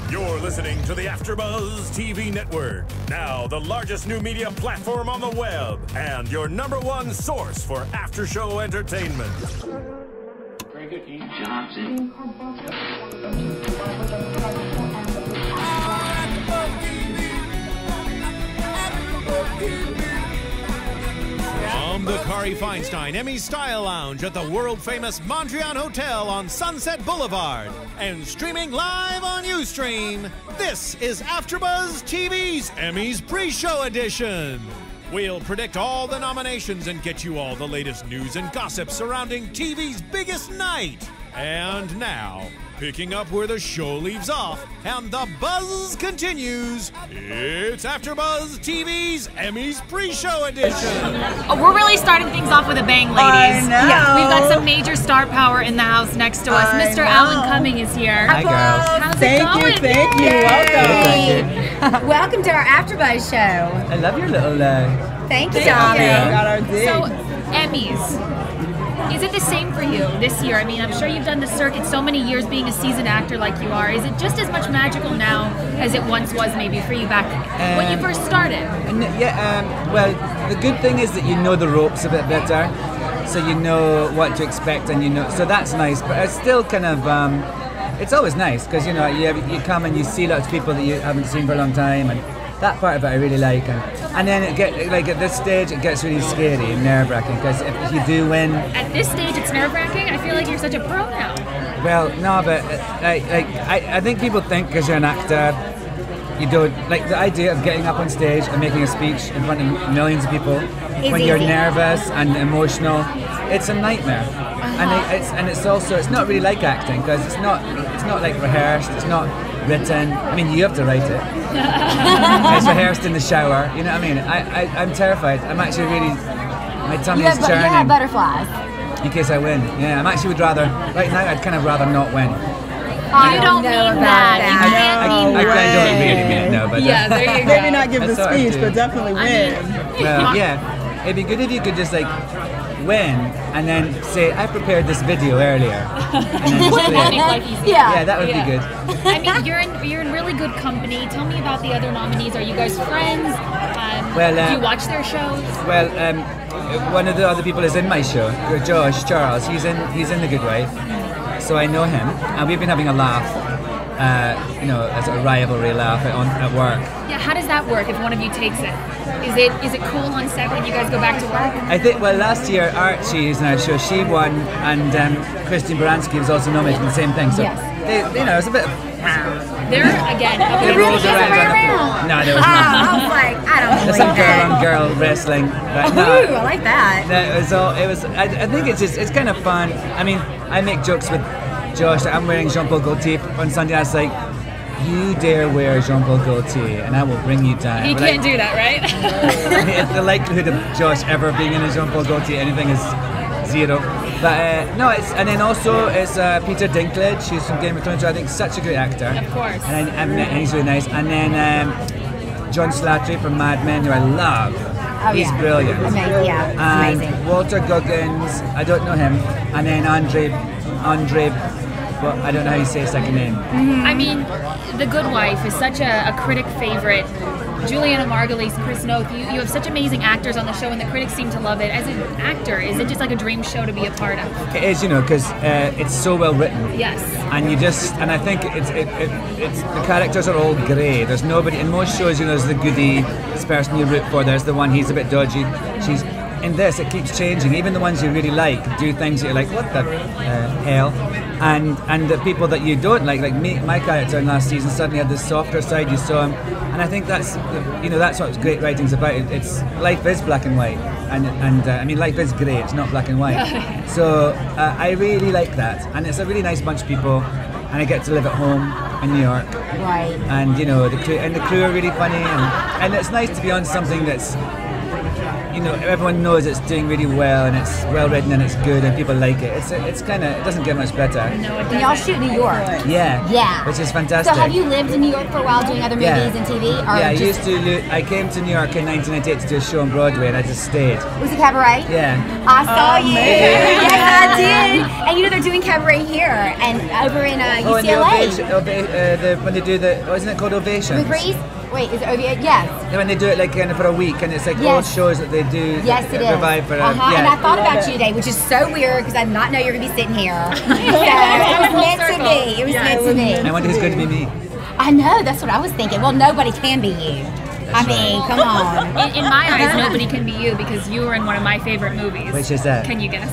You're listening to the AFTERBUZZ TV Network, now the largest new media platform on the web, and your #1 source for after-show entertainment. Very good, Johnson. From the Kari Feinstein Emmy Style Lounge at the world-famous Mondrian Hotel on Sunset Blvd and streaming live on Ustream, this is AFTERBUZZ TV's Emmys Pre-Show Edition. We'll predict all the nominations and get you all the latest news and gossip surrounding TV's biggest night. And now, picking up where the show leaves off and the buzz continues, it's AFTERBUZZ TV's Emmys Pre-Show Edition. Oh, we're really starting things off with a bang, ladies. I know. Yeah, we've got some major star power in the house next to us. Mr. Alan Cumming is here. Hi, girls. How's Thank it going? you, thank you. Welcome. Welcome to our AFTERBUZZ show. I love your little Thank you, We Dominic. got our dig. So, Emmys. Is it the same for you this year? I mean, I'm sure you've done the circuit so many years being a seasoned actor like you are. Is it just as much magical now as it once was maybe for you back when you first started? Well, the good thing is that you know the ropes a bit better, so you know what to expect, and so that's nice. But it's still kind of, it's always nice because you come and you see lots of people that you haven't seen for a long time, and that part of it I really like. And then at this stage it gets really scary and nerve-wracking because if you do win. At this stage it's nerve-wracking? I feel like you're such a pro now. Well, no, but I think people think because you're an actor, you don't, like the idea of getting up on stage and making a speech in front of millions of people when you're nervous and emotional, it's a nightmare. And it's also, it's not really like acting because it's not like rehearsed, it's not written. I mean, you have to write it. It's rehearsed in the shower. You know what I mean? I'm terrified. I'm actually really, my tummy is churning. You have butterflies. In case I win. Yeah, I'm actually would rather, right now I'd kind of rather not win. You don't mean that. You can't mean I that. don't really mean it, no, but Yeah, there you go. Maybe not give the speech, but definitely win. Well, yeah, it'd be good if you could just like win and then say, I prepared this video earlier. And then just play it. Make life easier. Yeah, that would be good. I mean, you're in really good company. Tell me about the other nominees. Are you guys friends? Do you watch their shows? Well, one of the other people is in my show, Josh Charles. He's in The Good Wife, so I know him, and we've been having a laugh. As a rivalry laugh at work. Yeah, how does that work if one of you takes it? Is it cool on set when you guys go back to work? I think, well, last year Archie is in our show, she won, and Christine Baranski was also nominated for the same thing, so it's a bit of... There, again, They rolled around on the floor. No, there was I not. was like, I don't There's believe some girl-on-girl wrestling. But no, Ooh, I like that. I think it's kind of fun. I mean, I make jokes with Josh, I'm wearing Jean-Paul Gaultier on Sunday. I was like, you dare wear Jean-Paul Gaultier and I will bring you down. He can't do that, right? The likelihood of Josh ever being in a Jean-Paul Gaultier anything is zero. But no, and then also it's Peter Dinklage, who's from Game of Thrones, who I think is such a great actor. Of course. And he's really nice. And then John Slattery from Mad Men, who I love. He's brilliant. Amazing. Walter Goggins, I don't know him. And then Andre, well, I don't know how you say his second name. I mean, The Good Wife is such a critic favorite. Juliana Margulies, Chris Noth, you have such amazing actors on the show, and the critics seem to love it. As an actor, is it just like a dream show to be a part of? It is, because it's so well written. Yes. And I think it's the characters are all grey. There's nobody in most shows. There's the goodie, this person you root for. There's the one he's a bit dodgy. In this, it keeps changing. Even the ones you really like do things that you're like, what the hell? And the people that you don't like me, my character in last season suddenly had this softer side. You saw him, and I think that's what great writing's about. It's life is black and white, and I mean life is grey. It's not black and white. So I really like that, and it's a really nice bunch of people, and I get to live at home in New York. Right. And the crew are really funny, and it's nice to be on something that's. Everyone knows it's doing really well and it's well written and it's good and people like it. It doesn't get much better. No, it And y'all shoot in New York. Yeah, which is fantastic. So have you lived in New York for a while doing other movies and TV? Or I came to New York in 1998 to do a show on Broadway and I just stayed. Was it Cabaret? Yeah. I saw you. Yes, I did. And they're doing cabaret here and over in Oh, and the UCLA. ovation, when they do isn't it called Ovation? With Reefe? Wait, is it OVA? Yes. When they do it like kind of for a week, and it's like old shows that they do. Yes, it is. Revive for And I thought about you today, which is so weird because I did not know you were going to be sitting here. So it was meant to be. It was meant to be. I wonder who's going to be me. I know, that's what I was thinking. Well, nobody can be you. I mean, come on. In my eyes, nobody can be you because you were in one of my favorite movies. Which is that? Can you guess?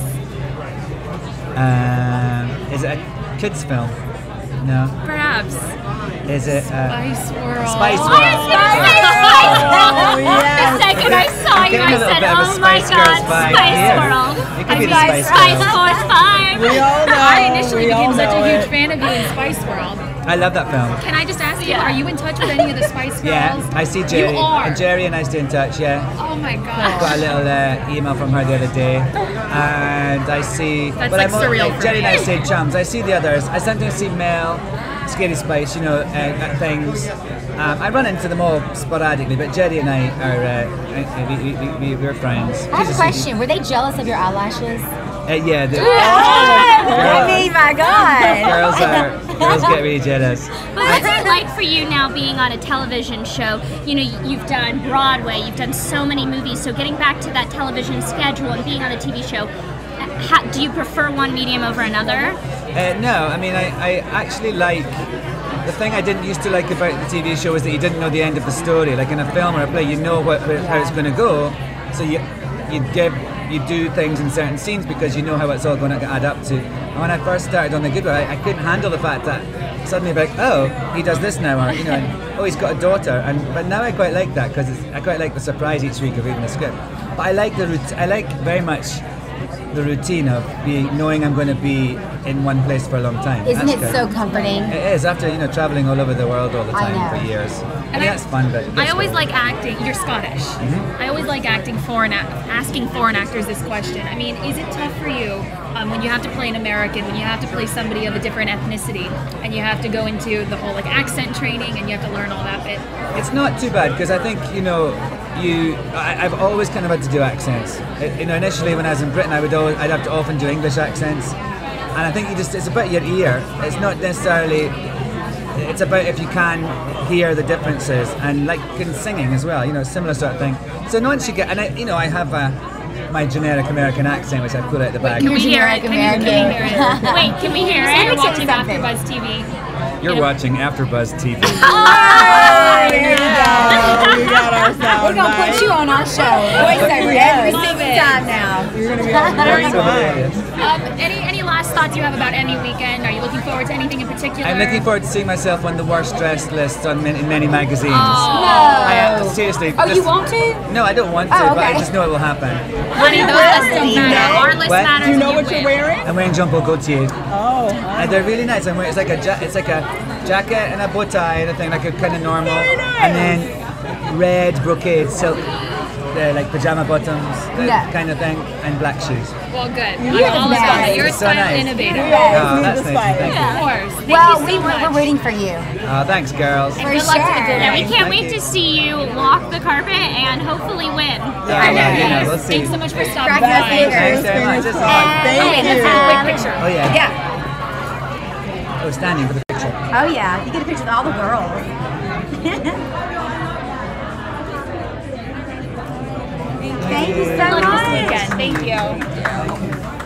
Is it a kids film? No. Perhaps. Is it Spice World? Spice Oh, World. I was gonna say Spice World. yes. The second I saw you, I said, "Oh my God, Spice World!" It could be the Spice Spice Girls. Force 5. We all know. I initially we all became such know a huge it. fan of you in Spice World. I love that film. Can I just ask you, are you in touch with any of the Spice Girls? Yeah, I see Jerry. You are. And Jerry and I stay in touch, yeah. Oh my Got a gosh. little email from her the other day, and I see. That's but like I'm surreal like, for Jerry me. and I stay chums. I see the others. I sometimes see Mel, Scary Spice, at things. I run into them all sporadically, but Jerry and I are we're friends. I have a question. Were they jealous of your eyelashes? Yeah. I mean, my God. Girls get really jealous. But what's it like for you now being on a television show? You know, you've done Broadway, you've done so many movies, so getting back to that television schedule and being on a TV show, do you prefer one medium over another? No, I mean, I actually like, the thing I didn't used to like about the TV show is that you didn't know the end of the story. Like in a film or a play, you know how it's going to go, so you do things in certain scenes because you know how it's all going to add up to. And when I first started on The Good Wife, I couldn't handle the fact that suddenly I'd be like, oh, he does this now, or and, oh, he's got a daughter. But now I quite like that because I quite like the surprise each week of reading the script. But I like I like very much the routine of knowing I'm going to be in one place for a long time. Isn't it so comforting? It is, after traveling all over the world all the time for years. I mean, that's fun, but I always like acting. You're Scottish. I always like asking foreign actors this question. I mean, is it tough for you when you have to play an American, when you have to play somebody of a different ethnicity, and you have to go into the whole like accent training, and you have to learn all that bit? It's not too bad because I think I've always kind of had to do accents. Initially when I was in Britain, I'd have to often do English accents, and I think it's about your ear. It's not necessarily. It's about if you can hear the differences, and like in singing as well, similar sort of thing. So once you get, and I have my generic American accent, which I pull out the bag. Can we hear it? Can we hear it? Wait, can we hear it? You're watching AfterBuzz TV. You're watching AfterBuzz TV. Oh, there you go. We got our sound. We're going to put you on our show. Voiceover every single time now. You're going to be on very Hilarious. Any last thoughts you have about Emmy weekend? Are you looking forward to anything in particular? I'm looking forward to seeing myself on the worst dressed list in many magazines. No. Seriously. Oh, you want to? No, I don't want to, but I just know it will happen. Honey, those lists don't matter. Our list What? matters. Do you know and what you're wearing? I'm wearing Jumbo Gaultier. Oh. And they're really nice. It's like a jacket and a bow tie and a thing, like a kind of normal. Very nice. And then red brocade silk, like pajama bottoms, kind of thing, and black shoes. Well, good. You're I'm all nice. about it. You're a So style nice. innovator. We always Oh, need that's the nice. spice. Thank you. Of course. Thank Well, you so much. we're rooting for you. Thanks, girls. For good luck to the sure. dinner. And we can't Thank wait you. to see you walk the carpet and hopefully win. Yeah, we'll see. Thanks so much for stopping Crack by. that fingers. Thanks very much. It's on. Thank Let's you. have a quick picture. Oh yeah. Yeah. Oh, standing for the picture. Oh, yeah. You get a picture with all the girls. Thank you so Good luck this much. weekend. Thank you.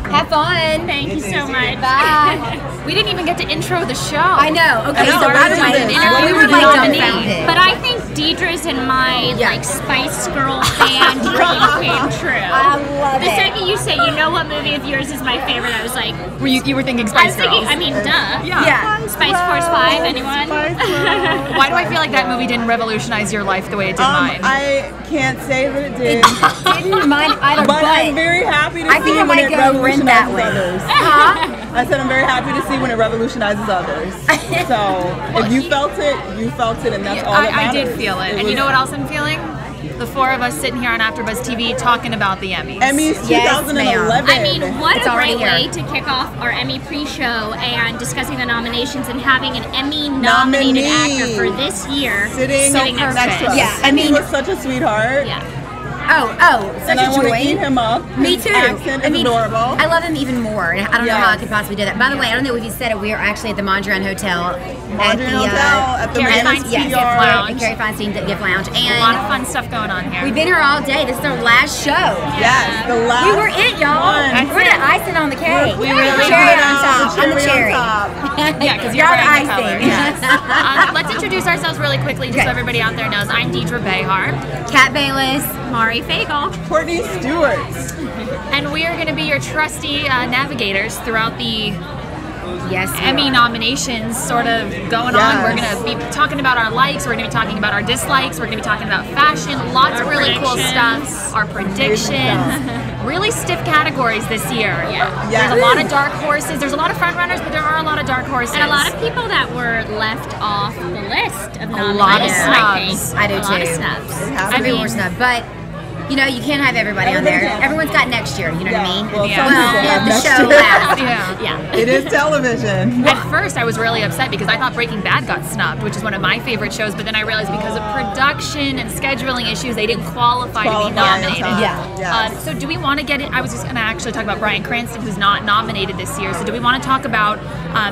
Have fun. Thank you so much. Bye. We didn't even get to intro the show. I know. Okay, I know, so we're by the doing way, an interview we were with like the nominee. dumbfounded. But I think Deidre's and my like Spice Girl fan dream came true. I love The it. second you say, you know what movie of yours is my favorite, I was like, You were thinking I Spice was thinking, Girls. I mean, duh. Yeah. Spice Force 5, anyone? Why do I feel like that movie didn't revolutionize your life the way it did mine? I can't say that it did, Didn't mind either, but I'm but very happy to I see think I when might it go rent that revolutionizes one. others. I said I'm very happy to see when it revolutionizes others. So if you felt it, and that's all that I matters. did feel it. And you know what else I'm feeling? The four of us sitting here on AfterBuzz TV talking about the Emmys. Emmys Yes, 2011. I mean, what It's a already great way here. to kick off our Emmy pre-show and discussing the nominations and having an Emmy-nominated Nominee. actor for this year sitting next to us. Yeah, I And he mean, was such a sweetheart. Yeah. Such And a I want to joy. eat him up. Me His too. accent is adorable. I love him even more. I don't know Yes. how I could possibly do that. By the way, I don't know if you said it. We are actually at the Mondrian Hotel. Mondrian Hotel at the Kari Bailess Feinstein PR. Gift Lounge. At Kari Feinstein Gift Lounge. A And lot of fun stuff going on here. we've been here all day. This is our last show. Yes, the last We were it, y'all. one. We're the icing on the cake. We really cherry put on top. I'm the cherry. Yeah, because you're Y'all wearing the the color. icing. Yes. Let's introduce ourselves really quickly, just so Okay. everybody out there knows. I'm Deidre Behar. Kat Bailess. Mari Fagel. Courtney Stewart. And we are going to be your trusty navigators throughout the Yes. we Emmy are. nominations sort of going on. Yes. We're going to be talking about our likes, we're going to be talking about our dislikes, we're going to be talking about fashion, lots of really cool stuff, our predictions. Really stiff categories this year. Yes. There's a lot of dark horses, there's a lot of front runners, but there are a lot of dark horses. And a lot of people that were left off the list of A lot of nominations, I think. snubs. I do A lot of too. snubs. I mean, more snub, but you know, you can't have everybody on there. Everyone's got next year. You know what I mean? Well, Yeah. some people have If the next show year. lasts. Yeah. It is television. At first, I was really upset because I thought Breaking Bad got snubbed, which is one of my favorite shows. But then I realized because of production and scheduling issues, they didn't qualify to be Qualify in nominated. time. Yeah. Yes. So do we want to get it? I was just going to actually talk about Bryan Cranston, who's not nominated this year. So do we want to talk about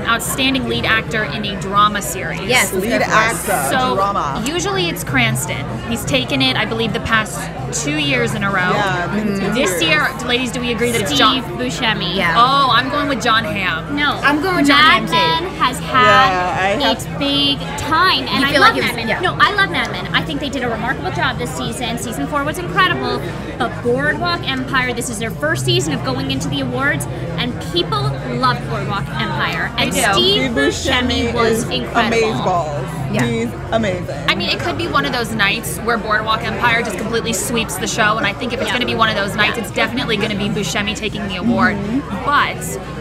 outstanding lead actor in a drama series? Yes. let's Lead go for it. actor, So drama. usually it's Cranston. He's taken it, I believe, the past 2 years in a row. Yeah, been 2 This years. year, ladies, do we agree that it's Steve John? Buscemi. Yeah. Oh, I'm going with John Hamm. No, I'm going with John Mad Hamm, too. Men has Yeah, had I have- its big time, and You I feel love like it was- Mad Men. yeah. No, I love Mad Men. I think they did a remarkable job this season. Season 4 was incredible, but Boardwalk Empire, this is their first season of going into the awards, and people loved Boardwalk Empire. And They do. Steve Buscemi was incredible. Amazeballs. Yeah. He's amazing. I mean, it could be one of those nights where Boardwalk Empire just completely sweeps the show, and I think if it's going to be one of those nights, it's definitely going to be Buscemi taking the award. But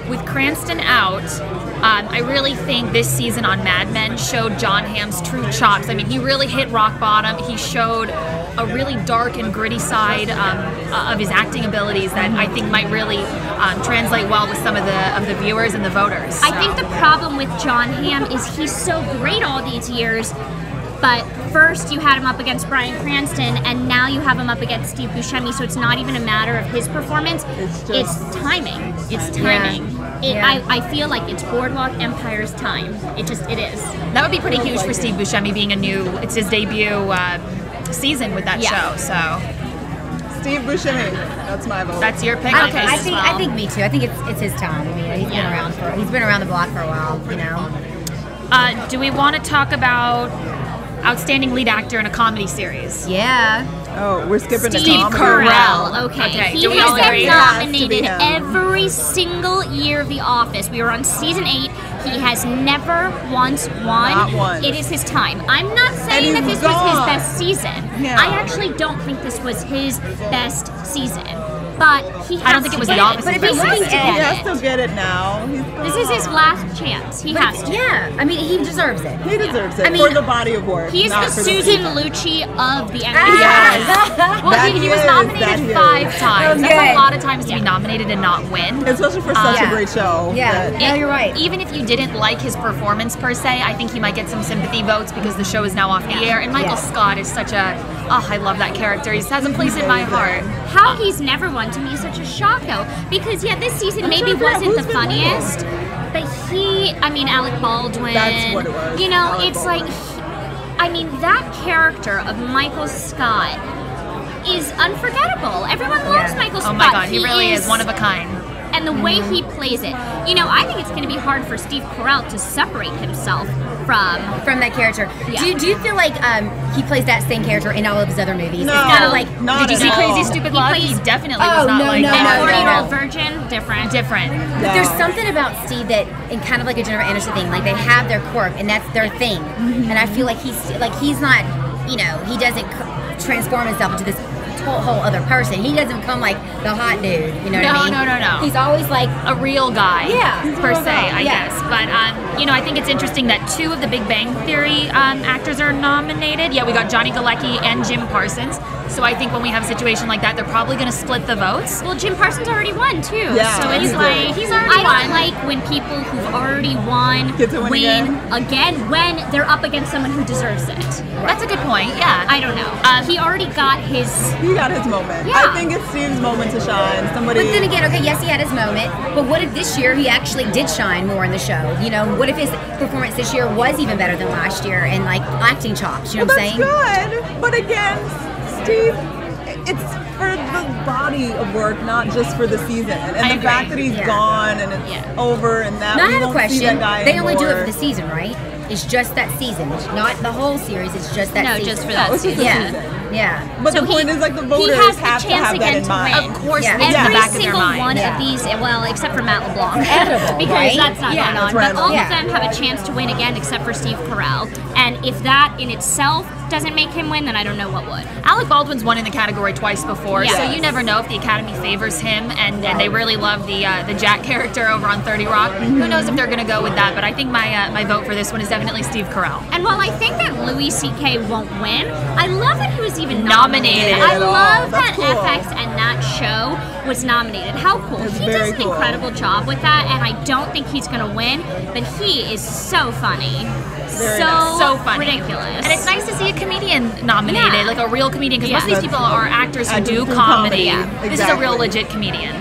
with Cranston out, I really think this season on Mad Men showed John Hamm's true chops. I mean, he really hit rock bottom. He showed a really dark and gritty side of his acting abilities that I think might really translate well with some of the viewers and the voters. I think the problem with John Hamm is he's so great all these years, but first you had him up against Bryan Cranston, and now you have him up against Steve Buscemi, so it's not even a matter of his performance, it's timing. It's timing. I feel like it's Boardwalk Empire's time. It is. That would be pretty huge for Steve Buscemi being it's his debut season with that show. So Steve Buscemi. That's my vote. that's your pick. I Okay, I think me too. I think it's his time. I mean, he's been around the block for a while. You know. do we want to talk about outstanding lead actor in a comedy series? Yeah. Oh, we're skipping the Steve comedy. Carell. Okay. do He we has all agree? been Has to be nominated him. every single year of The Office. We were on season 8. He has never once won. Not once. It is his time. I'm not saying that he's this was his gone. best season. Yeah. I actually don't think this was his best season. But he has I don't think to it was get The Office. But if He's he's going looking to at He get has it. to get it now. This is his last chance. He has to. Yeah. I mean, he deserves it. He deserves it I mean, for the body of work. He's not the for Susan the Lucci of the Emmy. Well, That he was is, nominated that is. 5 times. That's Okay. a lot of times to be nominated and not win. Especially for such Yeah. a great show. Yeah. that- No, you're right. Even if you didn't like his performance per se, I think he might get some sympathy votes because the show is now off the air. And Michael Scott is such I love that character. He has a place in my heart. How he's never won to me is such a shock, though, because this season maybe trying to figure out wasn't the who's been funniest, but Alec Baldwin. That's what it was. You know, Alec it's Baldwin. that character of Michael Scott is unforgettable. Everyone loves Michael Scott. Oh my God, he really is one of a kind. And the way he plays it, I think it's going to be hard for Steve Carell to separate himself from that character. Yeah. Do you feel like he plays that same character in all of his other movies? No, It's kind of like not Did you see at all. Crazy Stupid Love? He definitely was not like no, that. no, 40-year-old virgin, different. But there's something about Steve that, and kind of like a Jennifer Aniston thing, like they have their quirk and that's their thing. And I feel like he's not, he doesn't transform himself into this whole other person. He doesn't come like the hot dude. You know what I mean? No. He's always like A real guy, per se, I Yeah. guess. But I think it's interesting that 2 of the Big Bang Theory actors are nominated. Yeah, we got Johnny Galecki and Jim Parsons. So I think when we have a situation like that, they're probably going to split the votes. Well, Jim Parsons already won too. Yeah, so it's like he's already I don't won. like when people who've already won Get to win again when they're up against someone who deserves it. That's a good point. Yeah. I don't know. He already got his. He got his moment. Yeah. I think it's Steve's moment to shine. Somebody. But then again, okay, yes, he had his moment. But what if this year he actually did shine more in the show? You know, what if his performance this year was even better than last year and like acting chops? You know what I'm saying? That's good. But again, Steve, it's for the body of work, not just for the season. And the fact that he's gone and it's over and that Now I we have a won't see question. that guy They only do it anymore. for the season, right? It's just that season, not the whole series. It's just that season. No, just for that it's just the Yeah, season. yeah. But So the point is, like, the voters has the have to chance have that again in to mind. win. Of course, Yeah. in the Every back of their single mind. one Yeah. of these, well, except for Matt LeBlanc, Edible, because right? that's not Yeah. going on. That's But all right. of them have a chance to win again, except for Steve Carell. And if that in itself doesn't make him win, then I don't know what would. Alec Baldwin's won in the category twice before, Yes. so you never know if the Academy favors him, and they really love the Jack character over on 30 Rock. Who knows if they're going to go with that? But I think my vote for this one is definitely Steve Carell. And while I think that Louis C.K. won't win, I love that he was even Nominated. I At all. love That's that cool. FX and that show was nominated. How cool. It's He does very an cool. incredible job with that, and I don't think he's going to win, but he is so funny. Very so, nice. So funny. ridiculous. And it's nice to see a comedian nominated, Yeah. like a real comedian, because most of these people are actors who Actors do do comedy. comedy. This is a real Exactly. legit comedian.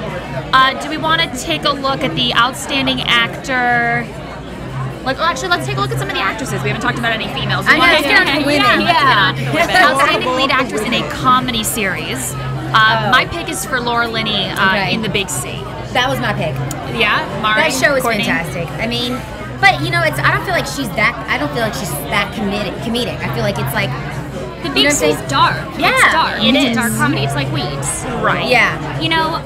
Do we want to take a look at the outstanding actor? Like, well, actually, let's take a look at some of the actresses. We haven't talked about any females. I know, Let's it's get not on to the women. Let's get on to the women. Outstanding lead Both actress in a women. comedy series. My pick is for Laura Linney in The Big C. That was my pick. Yeah, Mari, That show is Courtney. fantastic. I mean, but you know, I don't feel like she's that. I don't feel like she's that comedic. I feel like it's like. The You Big know what I'm C's saying? dark. Yeah, It's dark. it It's is. a dark comedy. It's like Weeds. Right. Yeah. You know,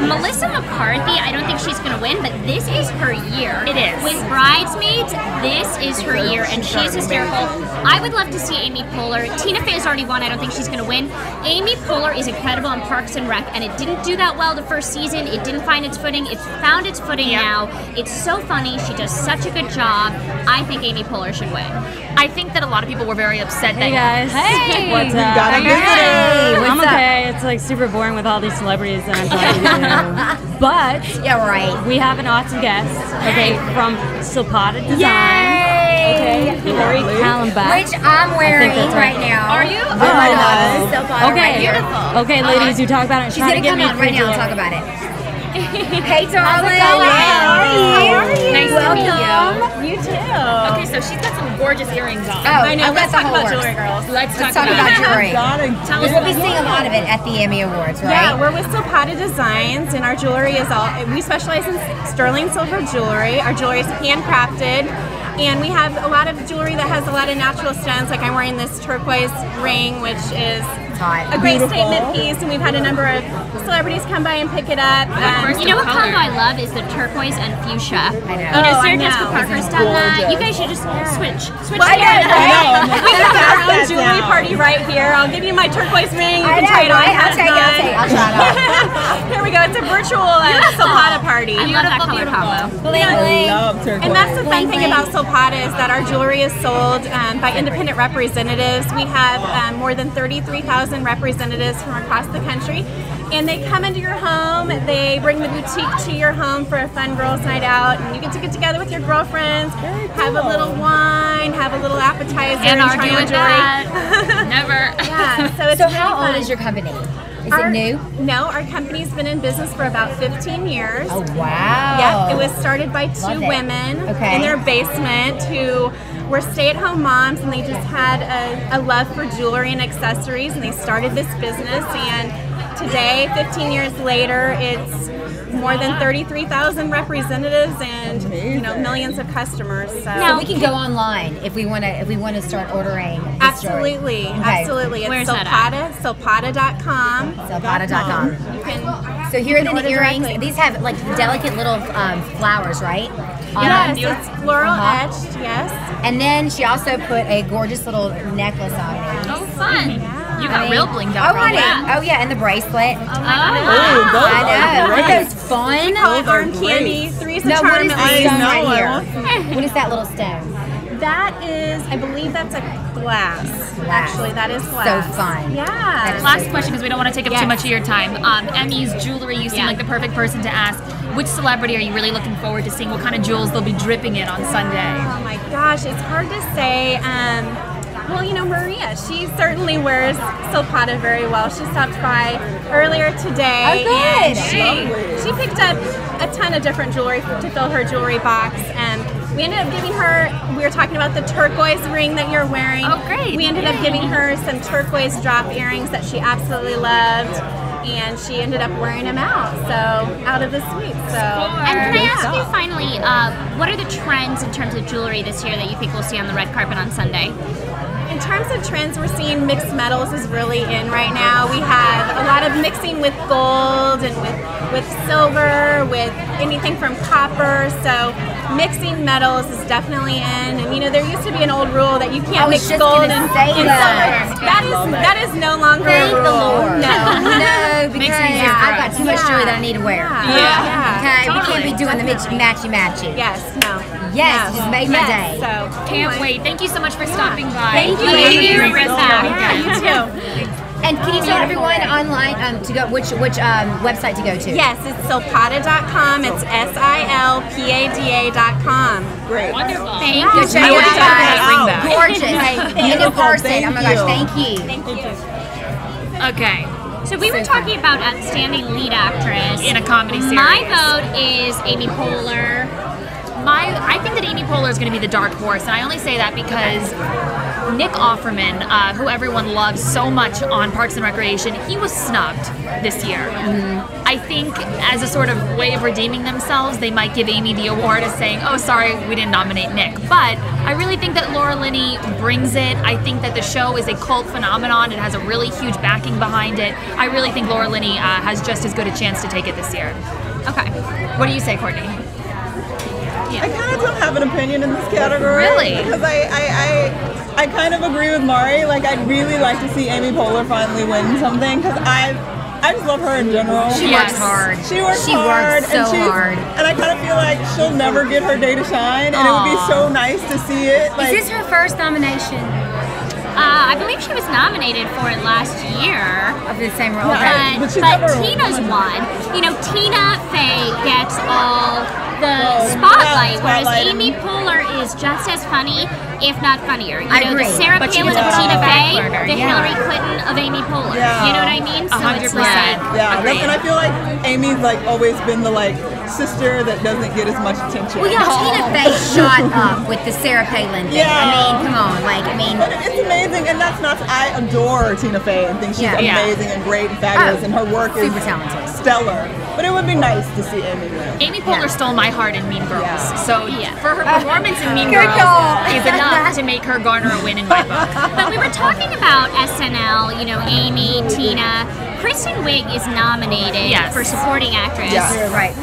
Melissa McCarthy, I don't think she's going to win, but this is her year. It is. With Bridesmaids, this is her year, and she's hysterical. I would love to see Amy Poehler. Tina Fey's already won. I don't think she's going to win. Amy Poehler is incredible on Parks and Rec, and it didn't do that well the first season. It didn't find its footing. It's found its footing now. It's so funny. She does such a good job. I think Amy Poehler should win. I think that a lot of people were very upset Hey that. guys. Hey! What's up? got a visitor. I'm What's up? okay. It's like super boring with all these celebrities that I'm talking to. But Yeah, right. we have an awesome guest. Okay, from Silpata Design. Yay! Okay, Lori Kallenbach. Which I'm wearing that's right right. now. Are you? Oh my God, this is so fun. Okay. Right here. Okay, ladies, you talk about it. She's Try to gonna get come me out right now and talk about it. Hey, darling. going? How are you? Nice to meet Welcome. you. You too. Okay, so she's got some gorgeous earrings on. Oh, I know. Let's talk about jewelry, girls. Let's Let's talk about jewelry. Tell We'll be seeing a lot of it at the Emmy Awards, right? Yeah, we're with Silpata Designs, and our jewelry is all. We specialize in sterling silver jewelry. Our jewelry is handcrafted, and we have a lot of jewelry that has a lot of natural stones. Like I'm wearing this turquoise ring, which is Hot. a great Beautiful. statement piece, and we've had a number of celebrities come by and pick it up. You know what combo I love is the turquoise and fuchsia. I know. You know, Oh, Sarah I Jessica know. Parker's done that. You guys should just switch. Switch I know, together. right? We have our own that jewelry down. party right here. I'll give you my turquoise ring. You I can know, try it on. right? Have I'll take it, fun. I'll try it on. Here we go. It's a virtual Silpata party. I love that color combo. Bling, bling. Love turquoise. And that's the fun Bling, thing bling. about Silpata is that our jewelry is sold by independent representatives. We have more than 33,000 representatives from across the country. And they come into your home, they bring the boutique to your home for a fun girls' night out, and you get to get together with your girlfriends, have a little wine, have a little appetizer, And try argue on with jewelry. that. Never. Yeah, so it's So really how old fun. is your company? Is Our- it new? No, our company's been in business for about 15 years. Oh, wow. Yep, it was started by two Love it. women Okay. in their basement who were stay-at-home moms, and they just had a love for jewelry and accessories, and they started this business. And today, 15 years later, it's more than 33,000 representatives and millions of customers. So So we can go online if we want to start ordering. this jewelry. absolutely, Okay. absolutely. It's Where's that at? Silpata.com. Silpata.com. You can. So here are You can the order earrings. directly. These have like delicate little flowers, right? On Yes, them. it's floral Uh-huh. etched. Yes. And then she also put a gorgeous little necklace on there. Oh, fun. You got I mean- real blinged out. Oh, honey. Oh, yeah, and the bracelet. Ooh, those I know. are Aren't great. those fun? Call it Those are arm great. candy. Three's a No, charm what is at this least. stone know, right I here? want What is that little stone? That is, I believe that's a glass. Actually, that is glass. So fun. Yeah. Last question, because we don't want to take up too much of your time. Emmys, jewelry, you seem like the perfect person to ask. Which celebrity are you really looking forward to seeing? What kind of jewels they'll be dripping in on Sunday? Oh my gosh, it's hard to say. Well, you know, Maria, she certainly wears Silpata very well. She stopped by earlier today. Oh, good. And she picked up a ton of different jewelry to fill her jewelry box. And we ended up giving her, we were talking about the turquoise ring that you're wearing. Oh, great. We ended up giving her some turquoise drop earrings that she absolutely loved. And she ended up wearing them out of the suite. So, and can I ask you finally, what are the trends in terms of jewelry this year that you think we'll see on the red carpet on Sunday? In terms of trends, we're seeing mixed metals is really in right now. We have a lot of mixing with gold and with silver, with anything from copper. So mixing metals is definitely in. And you know, there used to be an old rule that you can't mix gold and silver. That is no longer a rule. Thank the Lord. No, because I've got too much jewelry that I need to wear. Okay, we can't be doing the matchy-matchy. Yes, no. Yes, just made my day. So Can't wait. Thank you so much for stopping by. Thank you. Yeah, you too. And can you tell everyone online to go which website to go to? Yes, it's silpada.com. It's silpada.com. Great. Wonderful. Thank you. Go check it out. Wow. Gorgeous. And in person. Oh my gosh, thank you. Thank you. Okay. So we were talking about outstanding lead actress In a comedy series. My vote is Amy Poehler. I think that Amy Poehler is going to be the dark horse, and I only say that because Nick Offerman, who everyone loves so much on Parks and Recreation, he was snubbed this year. I think as a sort of way of redeeming themselves, they might give Amy the award as saying, oh, sorry, we didn't nominate Nick. But I really think that Laura Linney brings it. I think that the show is a cult phenomenon. It has a really huge backing behind it. I really think Laura Linney has just as good a chance to take it this year. Okay. What do you say, Courtney? I kind of don't have an opinion in this category. Really? Because I kind of agree with Mari. Like, I'd really like to see Amy Poehler finally win something, because I just love her in general. She works hard. She works so hard. And I kind of feel like she'll never get her day to shine, and it would be so nice to see it. Like, is this her first nomination? I believe she was nominated for it last year. Of the same role? but But Tina's won. You know, Tina Fey gets all the spotlight, whereas Amy Poehler is just as funny, if not funnier. You know, agree. the Sarah But she Palin was of on Tina the back Fey, burner, the Hillary Clinton of Amy Poehler. You know what I mean? So 100%. it's like, and I feel like Amy's like always been the like sister that doesn't get as much attention. Well, yeah, Tina Fey shot up with the Sarah Palin thing. I mean, come on, like, But it's amazing, and that's not. I adore Tina Fey and think she's amazing and great and fabulous, and her work is super talented, stellar. But it would be nice to see Amy win. Amy Poehler stole my heart in Mean Girls. So for her performance in Mean Good Girls call. is enough to make her garner a win in my book. But we were talking about SNL, you know, Amy, Tina. Kristen Wiig is nominated for supporting actress. Right.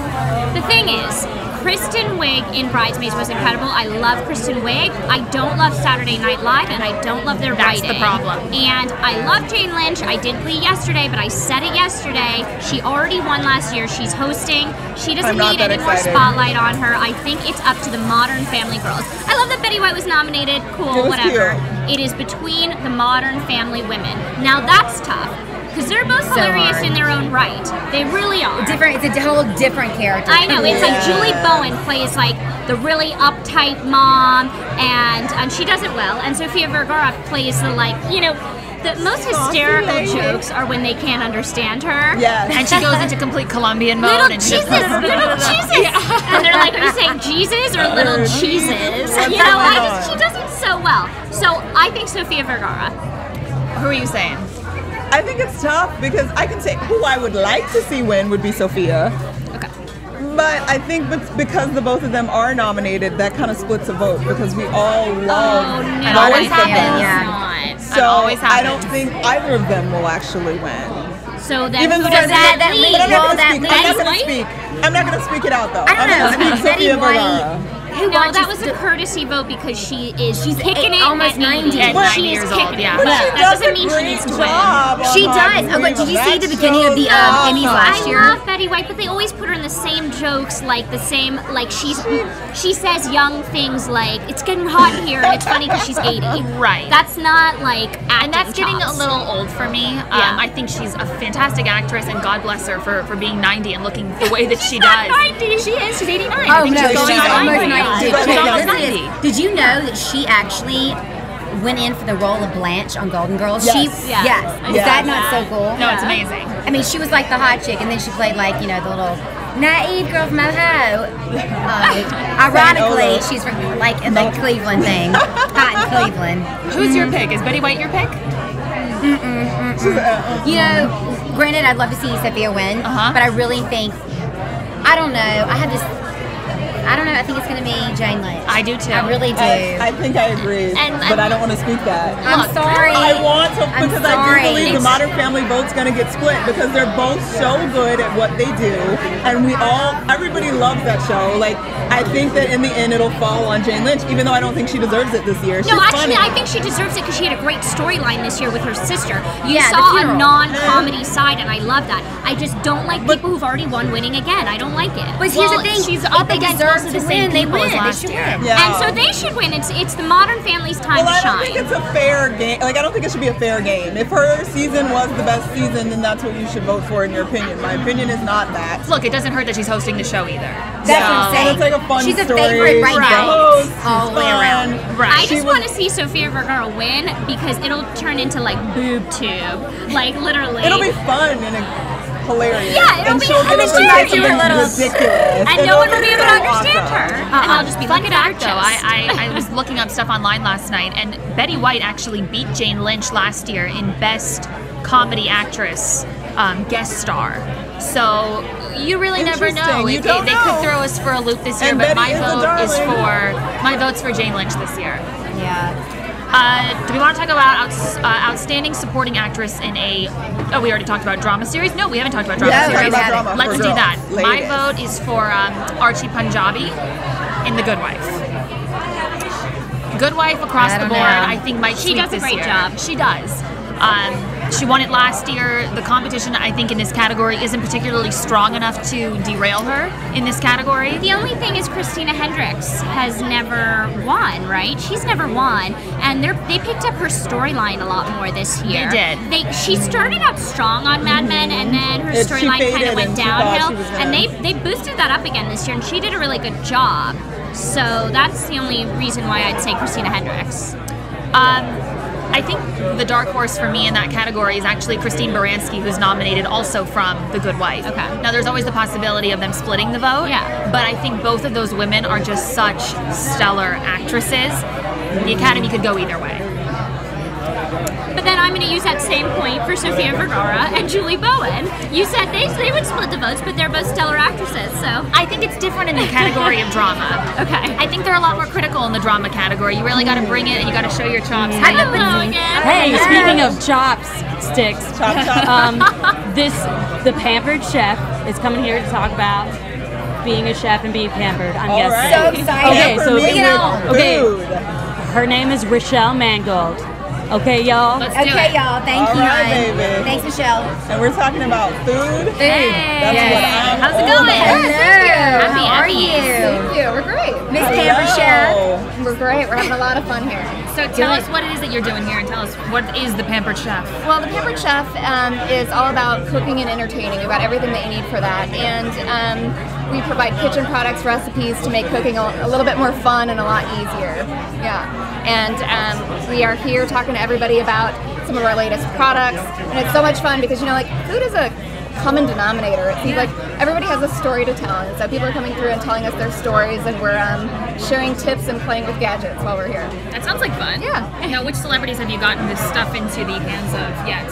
The thing is, Kristen Wiig in Bridesmaids was incredible. I love Kristen Wiig. I don't love Saturday Night Live, and I don't love their writing. That's the problem. And I love Jane Lynch. I did Glee yesterday, but I said it yesterday. She already won last year. She's hosting. She doesn't need any more spotlight on her. I think it's up to the Modern Family girls. I love that Betty White was nominated. Cool, whatever. It is between the Modern Family women. Now that's tough. Because they're both hilarious in their own right. They really are. It's a whole different character. I know. It's like Julie Bowen plays like the really uptight mom, and she does it well. And Sofia Vergara plays the like, you know, the most hysterical jokes are when they can't understand her. Yes. And she goes into complete Colombian mode. Little and Jesus, little Jesus. And they're like, are you saying Jesus or little cheeses? You know, she does it so well. So I think Sofia Vergara. Who are you saying? I think it's tough because I can say who I would like to see win would be Sophia. Okay. But I think because the both of them are nominated, that kind of splits a vote because we all love It always happens. So I don't think either of them will actually win. So then Even who though does that leave? I'm not going to speak it out though. I don't know. I'm going to speak Sofia Vergara. Who No, watches that was a courtesy vote because she's kicking it almost at 90. At 90 years years old, old. yeah. But But that doesn't mean she needs to win. She does. Oh, but did you see the beginning of the Emmys last year? I love Betty White, but they always put her in the same jokes, like the same, like she says young things like it's getting hot in here and it's funny because she's 80. Right. That's not like acting And that's getting chops. a little old for me. I think she's a fantastic actress, and God bless her for being 90 and looking the way that she does. 90. She is. She's 89. Oh, I think no, she's going she's on almost 90. 90. She's almost Listen to 90. this. Did you know that she actually went in for the role of Blanche on Golden Girls? Yes. Yes. Is that not so cool? No, it's amazing. I mean, she was like the hot chick, and then she played like, you know, the little naive girl from Ohio. Ironically, she's from like in the Cleveland thing. Hot in Cleveland. Who's your pick? Is Betty White your pick? You know, granted, I'd love to see Sophia win, but I really think, I don't know. I don't know. I think it's going to be Jane Lynch. I do too. I really do. I think I agree, but I don't want to speak that. I'm sorry. I want to I'm because I sorry. do believe the Modern Family vote's going to get split because they're both so good at what they do, and everybody loves that show. Like, I think that in the end it'll fall on Jane Lynch, even though I don't think she deserves it this year. She's No, actually, funny. I think she deserves it because she had a great storyline this year with her sister. You Yeah, the saw a funeral. non-comedy side, and I love that. I just don't like people who've already won winning again. I don't like it. But here's the thing, she's if up they against deserve most of to the same win, they people win. as They last should year. win. Yeah. And so they should win. It's the Modern Family's time Well, I to don't shine. think it's a fair game. Like, I don't think it should be a fair game. If her season was the best season, then that's what you should vote for in your opinion. My opinion is not that. Look, it doesn't hurt that she's hosting the show either. That's what I'm saying. It's like a fun She's a story. favorite right She's now. the host. All the way around. I just want to see Sofia Vergara win because it'll turn into like boob tube, like literally. It'll be fun and hilarious. Yeah, it'll and be she'll get hilarious. away with She'll something do her little- ridiculous. and no one will be able to understand her. And And I'll just be like, Fun fact, though, I was looking up stuff online last night, and Betty White actually beat Jane Lynch last year in Best Comedy Actress guest star. So you really never know. Interesting. You don't They know. could throw us for a loop this year, And but Betty is a darling. my vote's for Jane Lynch this year. Yeah. Do we want to talk about outstanding supporting actress in a? Oh, we already talked about drama series. No, we haven't talked about drama Yeah, series. talk about drama Let's for do girls, that. My ladies. vote is for Archie Punjabi in The Good Wife. Good Wife across I the don't board. know. I think might She sweep does a this great year. job. She does. She won it last year. The competition, I think, in this category isn't particularly strong enough to derail her in this category. The only thing is Christina Hendricks has never won, right? She's never won, and they picked up her storyline a lot more this year. They did. She started out strong on Mad Men, and then her She storyline kind faded of went and she thought downhill. she was gonna- And they boosted that up again this year, and she did a really good job. So that's the only reason why I'd say Christina Hendricks. I think the dark horse for me in that category is actually Christine Baranski, who's nominated also from The Good Wife. Okay. Now, there's always the possibility of them splitting the vote. Yeah. But I think both of those women are just such stellar actresses. The Academy could go either way. But then I'm going to use that same point for Sofia Vergara and Julie Bowen. You said they would split the votes, but they're both stellar actresses, so. I think it's different in the category of drama. Okay. I think they're a lot more critical in the drama category. You really got to bring it and you got to show your chops. Hello again. Hey, speaking of chopsticks, the Pampered Chef is coming here to talk about being a chef and being pampered. I'm All guessing. right. So excited. Okay, so Bring it on. okay, Food. her name is Rochelle Mangold. Okay, y'all. Let's do Okay, it. y'all. Thank All you, right, hon. baby. Thanks, Michelle. And we're talking about food. That's Yes. what I'm How's it all going? about. Hello. Happy How are Emmys. you? Yeah, we're great. Miss Pampered Chef. Hello. We're great. We're having a lot of fun here. So tell us what it is that you're doing here and tell us what is the Pampered Chef. Well, the Pampered Chef is all about cooking and entertaining. We've got everything that you need for that. And we provide kitchen products, recipes to make cooking a little bit more fun and a lot easier. Yeah. And we are here talking to everybody about some of our latest products. And it's so much fun because, you know, like, food is a common denominator. It seems like everybody has a story to tell, and so people are coming through and telling us their stories, and we're sharing tips and playing with gadgets while we're here. That sounds like fun. Yeah. Now, which celebrities have you gotten this stuff into the hands of yet?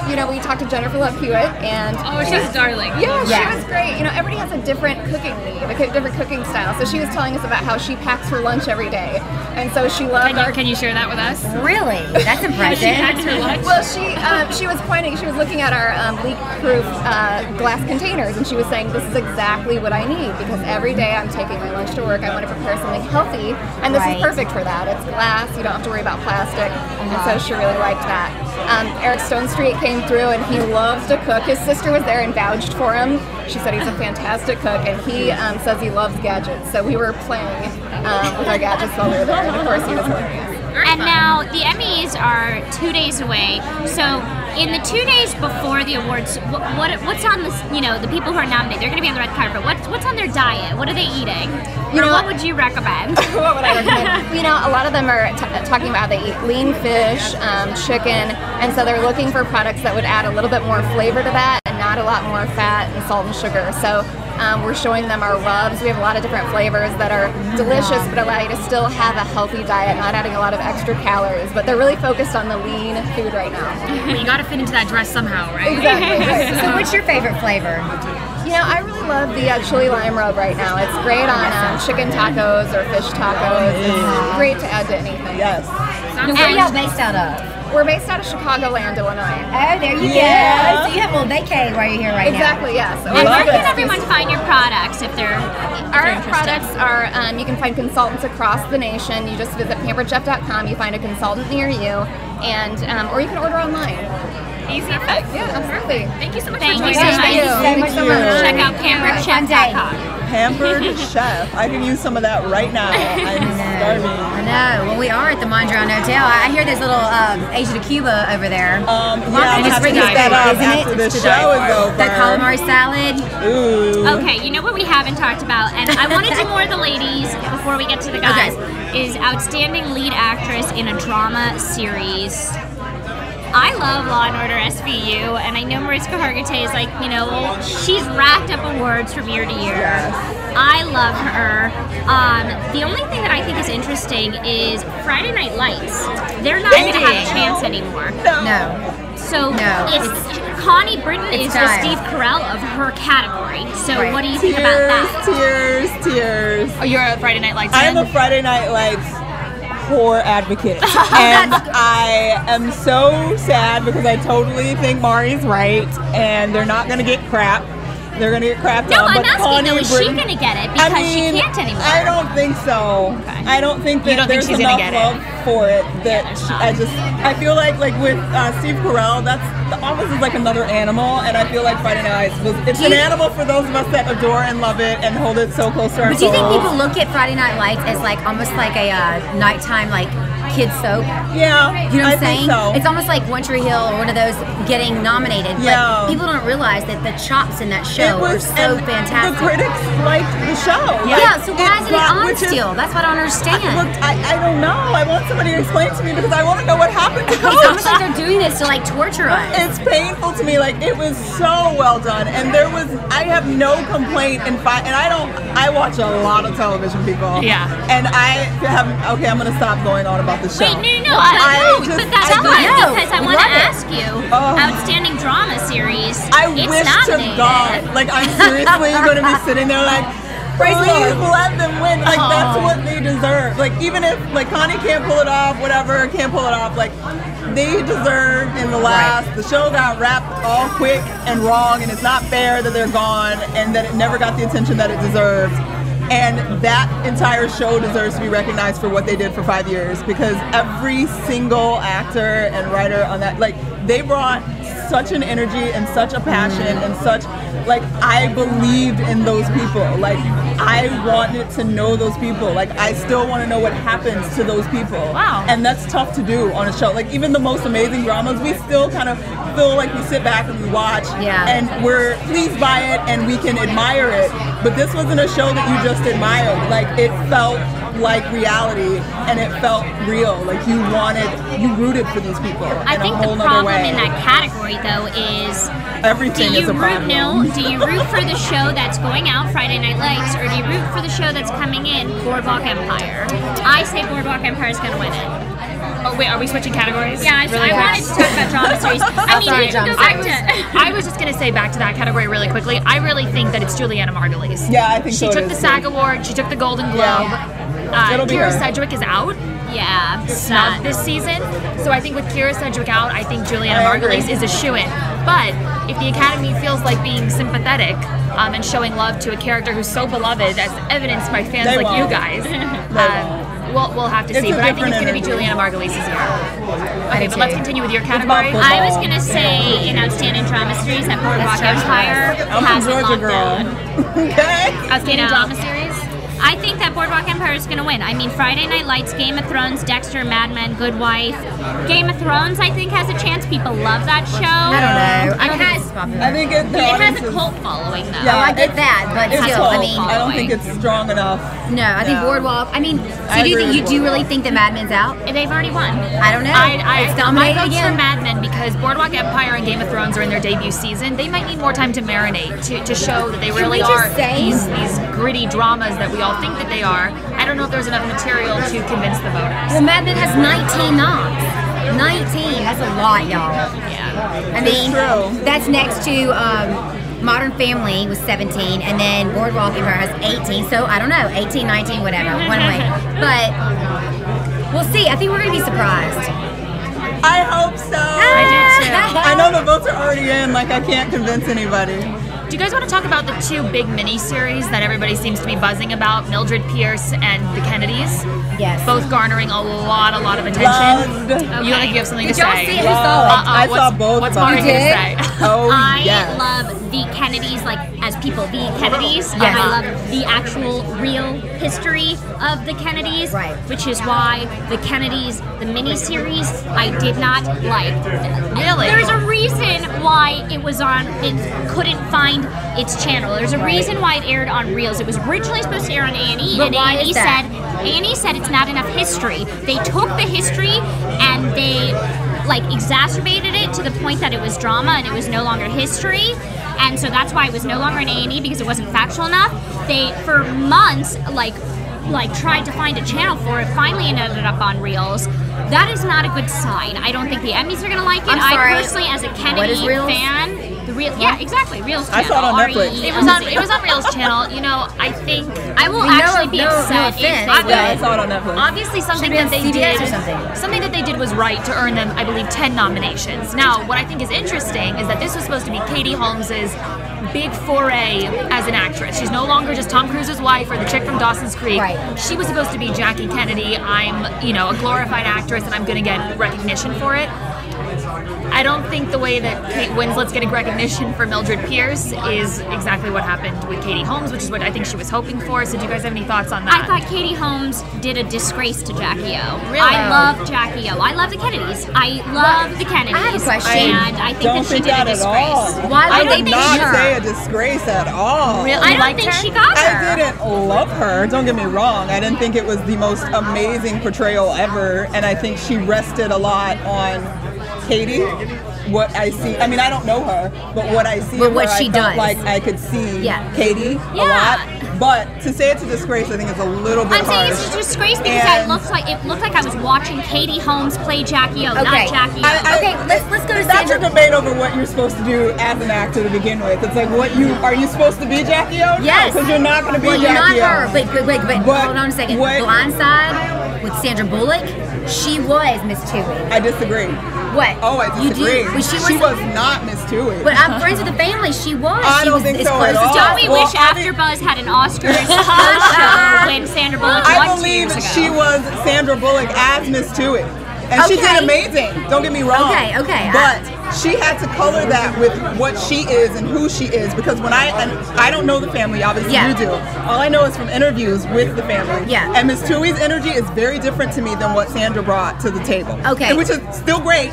You know, we talked to Jennifer Love Hewitt, and Oh, she's darling. yeah, she was great. You know, everybody has a different cooking need, a different cooking style. So she was telling us about how she packs her lunch every day, and so she loved Can you share that with us? Really? That's impressive. She packs her lunch? Well, she was pointing. She was looking at our leak-proof glass containers, and she was saying, "This is exactly what I need because every day I'm taking my lunch to work. I want to prepare prepare something healthy, and this is perfect for that. It's glass, you don't have to worry about plastic, and so she really liked that. Eric Stone Street came through, and he loves to cook. His sister was there and vouched for him. She said he's a fantastic cook, and he says he loves gadgets, so we were playing with our gadgets while we were there, and of course he was hilarious. And now the Emmys are 2 days away. So in the 2 days before the awards, what's on the the people who are nominated? They're going to be on the red carpet. What's on their diet? What are they eating? What would you recommend? What would I recommend? A lot of them are talking about they eat lean fish, chicken, and so they're looking for products that would add a little bit more flavor to that and not a lot more fat and salt and sugar. So we're showing them our rubs. We have a lot of different flavors that are delicious but allow you to still have a healthy diet, not adding a lot of extra calories. But they're really focused on the lean food right now. You got to fit into that dress somehow, right? Exactly. So what's your favorite flavor? I really love the chili lime rub right now. It's great on chicken tacos or fish tacos. It's great to add to anything. Yes. Where are y'all based out of? We're based out of Chicagoland, Illinois. Oh, there you go. So you have a little vacay while you're here right now. Exactly, yes. And where can everyone find your products if they're Our products are, you can find consultants across the nation. You just visit pamperedchef.com. You find a consultant near you, and or you can order online. Easy effect. Yeah, absolutely. Thank you so much Thank for you. joining us. Thank you so much. Check out pamperedchef.com. Pampered Chef. I can use some of that right now. I'm starving. I know. Well, we are at the Mondrian Hotel. I hear there's a little Asia to Cuba over there. Yeah, I'll have to get that up after the show is over. That calamari salad. Ooh. Okay, you know what we haven't talked about, and I want to do more of the ladies before we get to the guys, is outstanding lead actress in a drama series. I love Law & Order SVU, and I know Mariska Hargitay is like, she's racked up awards from year to year. Yes. I love her. The only thing that I think is interesting is Friday Night Lights. They're not going to have a chance anymore. No. So it's Connie Britton is the Steve Carell of her category. So what do you think about that? Tears. Oh, you're a Friday Night Lights I'm fan? a Friday Night Lights whore advocate. And I am so sad because I totally think Mari's right, and they're not going to get crap. They're going to get crapped No, on. I'm but asking Connie though, is she Britton, going to get it? Because she can't anymore. I don't think so. Okay. I don't think that You don't think there's she's gonna enough get it? love for it. That I feel like with Steve Carell, The Office is like another animal, and I feel like Friday Night Lights it's an animal for those of us that adore and love it and hold it so close to our But do you think souls. people look at Friday Night Lights as like almost like a nighttime kid soap? Yeah, You know what I'm think saying? so. It's almost like One Tree Hill or one of those getting nominated. Yeah. But people don't realize that the chops in that show are so and fantastic. The critics liked the show. Yeah, so why isn't it on which is- still? That's what I don't understand. Look, I don't know. I want somebody to explain to me because I want to know what happened to Coach. It's almost like they're doing this to torture us. It's painful to me. It was so well done, and I have no complaint and I watch a lot of television, people. Yeah. And I'm gonna stop going on about the show. Wait, no, but that's fine because I want to ask you, outstanding drama series. I it's wish nominated. to God, I'm seriously going to be sitting there please let them win. That's what they deserve. Even if Connie can't pull it off, they deserve in the last. The show got wrapped all quick and wrong, and it's not fair that they're gone and that it never got the attention that it deserved. And that entire show deserves to be recognized for what they did for 5 years, because every single actor and writer on that, they brought such an energy and such a passion and such, I believed in those people. I wanted to know those people. I still want to know what happens to those people. Wow. And that's tough to do on a show. Even the most amazing dramas, we still kind of feel like we sit back and we watch and we're pleased by it and we can admire it. But this wasn't a show that you just admired. It felt like reality, and it felt real. You rooted for these people. I in think a whole the nother problem way. in that category, though, is everything is a problem. Do you root for the show that's going out, Friday Night Lights, or do you root for the show that's coming in, Boardwalk Empire? I say Boardwalk Empire is going to win it. Oh, wait, are we switching categories? Yeah, I wanted to talk about drama series. I was just going to say back to that category really quickly. I really think that it's Juliana Margulies. Yeah, I think she took the SAG Award. She took the Golden Globe. Kira Sedgwick is out. Yeah, Snubbed this season. So I think with Kira Sedgwick out, I think Juliana Margulies is a shoo-in. But if the Academy feels like being sympathetic and showing love to a character who's so beloved, as evidenced by fans like you guys, we'll have to see. But I think it's going to be Juliana Margulies' year. Okay, but let's continue with your category. I was going to say in Outstanding Drama Series that Boardwalk Empire has it locked down. Okay. Outstanding Drama Series? I think that Boardwalk Empire is going to win. I mean, Friday Night Lights, Game of Thrones, Dexter, Mad Men, Good Wife. Game of Thrones, I think, has a chance. People love that show. I don't know. I don't think it's popular. I think it has a cult following, though. Yeah, I get that, but still, I mean, I don't think it's strong enough. No, I think Boardwalk. I mean, so you do really think that Mad Men's out? They've already won. I don't know. It's My dominated vote's again. for Mad Men because Boardwalk Empire and Game of Thrones are in their debut season. They might need more time to marinate to show that they really are these gritty dramas that we all think that they are. I don't know if there's enough material to convince the voters. Well, Mad Men has 19 noms. 19. That's a lot, y'all. Yeah. I mean, that's next to Modern Family with 17, and then Boardwalk Empire has 18. So I don't know, 18, 19, whatever, one way. But we'll see. I think we're gonna be surprised. I hope so. I do too. I know the votes are already in. Like I can't convince anybody. Do you guys want to talk about the two big mini-series that everybody seems to be buzzing about, Mildred Pierce and The Kennedys? Yes. Both garnering a lot of attention. Loved. You look like you have something to Did y'all say. see it? Who saw it? I saw both. What's Mari going to say? Oh, I yes. love the Kennedys, like as people, the Kennedys. Yes. I love the actual real history of the Kennedys, Right. which is why the Kennedys, the miniseries, I did not like. Really? There's a reason why it was on. It couldn't find its channel. There's a reason why it aired on Reels. It was originally supposed to air on A&E, But and why A&E is that? A&E said it's not enough history. They took the history and they like exacerbated it to the point that it was drama and it was no longer history. And so that's why it was no longer in A&E, because it wasn't factual enough. They, for months, like tried to find a channel for it. Finally, it ended up on Reels. That is not a good sign. I don't think the Emmys are gonna like it. I'm sorry. I personally, as a Kennedy What is Reels? fan, the Real, yeah, exactly, Reels channel. I saw it on Netflix. It was on Reels channel. You know, I think I will actually be upset if they Yeah, I saw it on Netflix. obviously something that they CBS did, or something that they did was right to earn them, I believe, 10 nominations. Now, what I think is interesting is that this was supposed to be Katie Holmes's big foray as an actress. She's no longer just Tom Cruise's wife or the chick from Dawson's Creek. Right. She was supposed to be Jackie Kennedy. I'm, a glorified actress and I'm going to get recognition for it. I don't think the way that Kate Winslet's getting recognition for Mildred Pierce is exactly what happened with Katie Holmes, which is what I think she was hoping for. So do you guys have any thoughts on that? I thought Katie Holmes did a disgrace to Jackie O. Really? I love Jackie O. I love the Kennedys. I love the Kennedys. I have a question. And I think Don't that she think did a that at all. disgrace. Why I would they did pick not her? say a disgrace at all. Really? I don't liked think her? she got her. I didn't love her. Don't get me wrong. I didn't think it was the most amazing portrayal ever, and I think she rested a lot on Katie. What I see, I mean, I don't know her, but what I see, But of what her, she I felt does. like I could see Katie a Yeah. lot. But to say it's a disgrace, I think it's a little bit I'm saying harsh. it's a disgrace because And- it looked like I was watching Katie Holmes play Jackie O, not Jackie O. Okay, let's go to That's Sandra. a debate over what you're supposed to do as an actor to begin with. It's like, are you supposed to be Jackie O? Yes. Because you're not going to be Well, you're not Jackie O. her. But hold on a second. Blindside with Sandra Bullock, she was Miss Toohey. I disagree. What? Oh, I disagree. You do? She was not Miss Toohey. But I'm friends with the family. She was. I She don't was think as so close at as all. Don't we Well, wish AfterBuzz had an Oscars show when Sandra Bullock I won 2 believe years ago? she was Sandra Bullock as Miss Toohey. And she did amazing. Don't get me wrong. Okay. But she had to color that with what she is and who she is, because when I don't know the family, obviously you do. All I know is from interviews with the family. Yeah. And Miss Toohey's energy is very different to me than what Sandra brought to the table. Okay. And which is still great,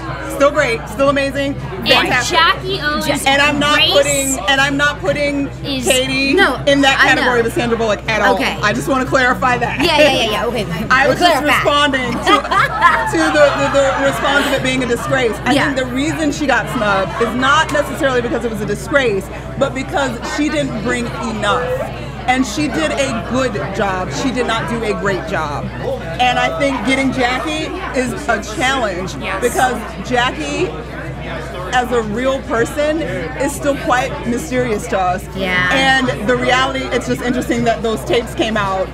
still amazing. And Fantastic. Jackie O's And I'm not grace putting is- Katie No, in that I category know. with Sandra Bullock at all. Okay. I just want to clarify that. Yeah. Okay. I was just Clarify. responding to the response of it being a disgrace. I think the reason she got snubbed is not necessarily because it was a disgrace, but because she didn't bring enough. And she did a good job. She did not do a great job. And I think getting Jackie is a challenge because Jackie, as a real person is still quite mysterious to us. Yeah. And the reality, it's just interesting that those tapes came out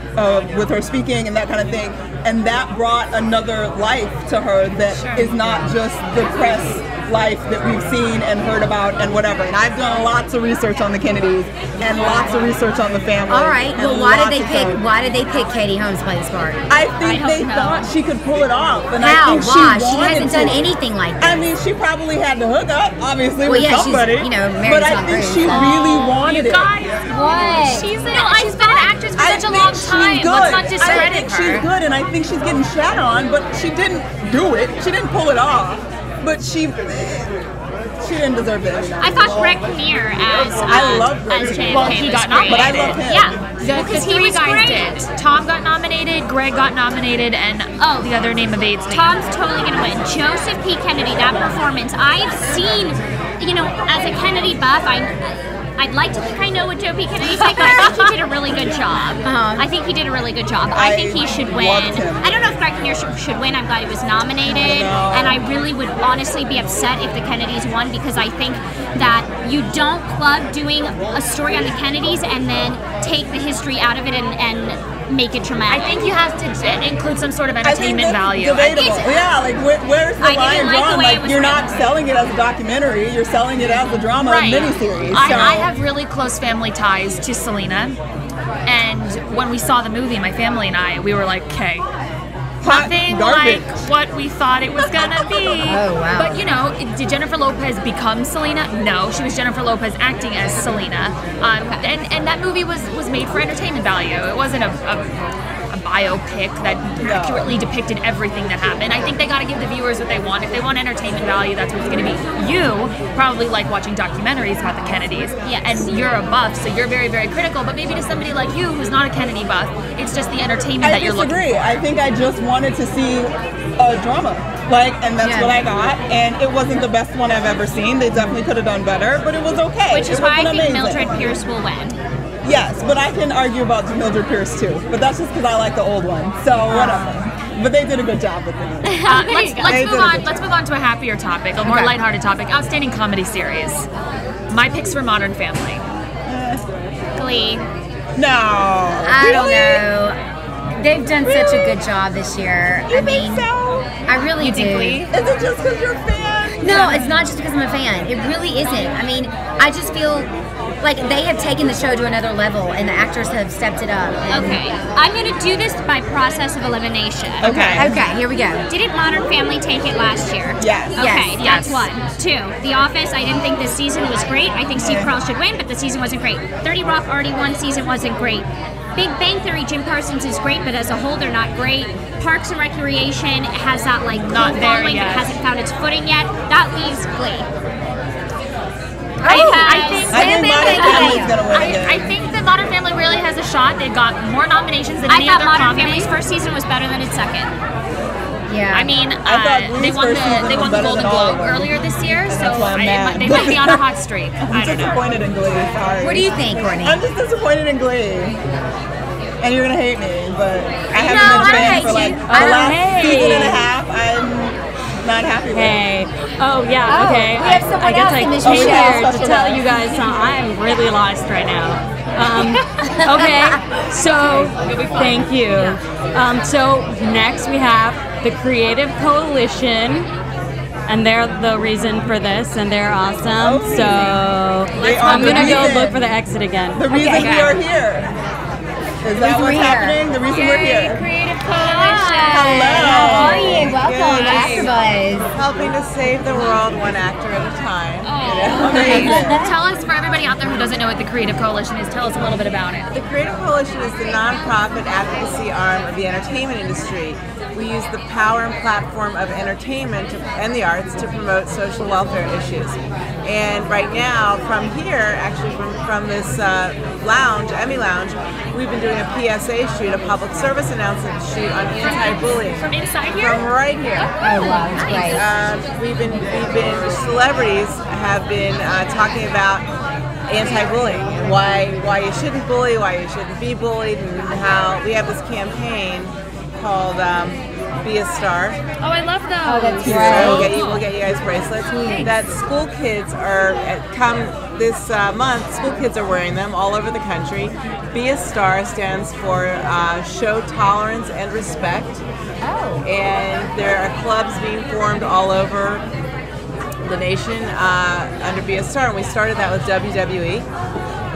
with her speaking and that kind of thing, and that brought another life to her that is not just the press life that we've seen and heard about and whatever. And I've done lots of research on the Kennedys and lots of research on the family. All right. Well, why did they pick Katie Holmes to play this part? I think they thought she could pull it off. And How? I think Why? She hasn't done anything like that. I mean, she probably had to hook up, obviously, well, with yeah, somebody. She's, married but to I Tom think Cruise. she really wanted it. What? She's been an actress for such a long time. Let's not discredit I think her. she's good, and I think she's getting shat on, but she didn't do it. She didn't pull it off. But she didn't deserve it. I thought Greg Kinnear I love Greg as Kinnear. JFK Well, he got was great. But I nominated. love him. Yeah, The three guys did. Tom got nominated, Greg got nominated, and the other name evades me. Tom's totally gonna win. Joseph P. Kennedy, that performance, I've seen, as a Kennedy buff, I'd like to think I know what Joe P. Kennedy's like, but I think he did a really good job. I think he did a really good job. I think he should win. I don't know if Greg Kinnear should win. I'm glad he was nominated. And I really would honestly be upset if the Kennedys won, because I think that you don't club doing a story on the Kennedys and then take the history out of it and make it traumatic. I think you have to include some sort of entertainment value. Debatable. Yeah, like where's the line drawn? Like you're not written. selling it as a documentary, you're selling it as a drama miniseries. I have really close family ties to Selena, and when we saw the movie, my family and I, we were like, okay, nothing like what we thought it was gonna be. Oh, wow. But did Jennifer Lopez become Selena? No, she was Jennifer Lopez acting as Selena. And that movie was made for entertainment value. It wasn't a biopic that accurately depicted everything that happened. I think they gotta give the viewers what they want. If they want entertainment value, that's what it's gonna be. You probably like watching documentaries about the Kennedys, and you're a buff, so you're very, very critical, but maybe to somebody like you who's not a Kennedy buff, it's just the entertainment that you're looking for. I think I just wanted to see a drama, and that's what I got, and it wasn't the best one I've ever seen. They definitely could have done better, but it was okay. Which is why I think Mildred Pierce will win. Yes, but I can argue about Mildred Pierce too, but that's just because I like the old one, so whatever. But they did a good job with it. Let's move on to a happier topic, a more lighthearted topic. Outstanding comedy series. My picks for Modern Family. Glee. No. I don't know. They've done such a good job this year. You think so? I really do. Is it just because you're a fan? No, it's not just because I'm a fan. It really isn't. I mean, I just feel like they have taken the show to another level, and the actors have stepped it up. Okay, I'm going to do this by process of elimination. Okay, here we go. Didn't Modern Family take it last year? Yes. Okay, that's one. 2, The Office, I didn't think this season was great. I think Steve Carell should win, but the season wasn't great. 30 Rock already won, season wasn't great. Big Bang Theory, Jim Parsons is great, but as a whole, they're not great. Parks and Recreation has that not there following, yet. but hasn't found its footing yet. That leaves Glee. I think Modern Family's gonna win again. I think that Modern Family really has a shot. They've got more nominations than I any thought other Modern comedy. Family's first season was better than its second. Yeah. I mean, thought they Glee's won first season the was better Golden than all of Globe them. earlier this year, so That's why I'm mad. they might be on a hot streak. I don't know. Disappointed in Glee, sorry. What do you think, Courtney? I'm just disappointed in Glee. And you're gonna hate me, but I haven't No, been I fan hate for like you. the last season and a half. I'm not happy with. Hey. Oh, yeah, okay. we have someone I guess else I in the came show. here to tell you guys I'm really lost right now. Okay, so thank you. So next we have the Creative Coalition, and they're the reason for this, and they're awesome. So I'm gonna go look for the exit again. The reason we are here. Is that what's happening? The reason we're here. Creative Coalition. Hello. How are you? Welcome to AfterBuzz. Helping to save the world one actor at a time. Tell us, for everybody out there who doesn't know what the Creative Coalition is, tell us a little bit about it. The Creative Coalition is the nonprofit advocacy arm of the entertainment industry. We use the power and platform of entertainment and the arts to promote social welfare issues. And right now, from here, actually from this lounge, Emmy Lounge, we've been doing a PSA shoot, a public service announcement shoot on anti-bullying. From inside here? From right here. Oh wow, that's great. We've been celebrities have been talking about anti-bullying and why you shouldn't bully, why you shouldn't be bullied, and how we have this campaign called Be a Star. Oh, I love those. Oh, that's So great. we'll get you guys bracelets. That school kids are come this month. School kids are wearing them all over the country. Be a Star stands for show tolerance and respect. Oh. And there are clubs being formed all over the nation under Be a Star, and we started that with WWE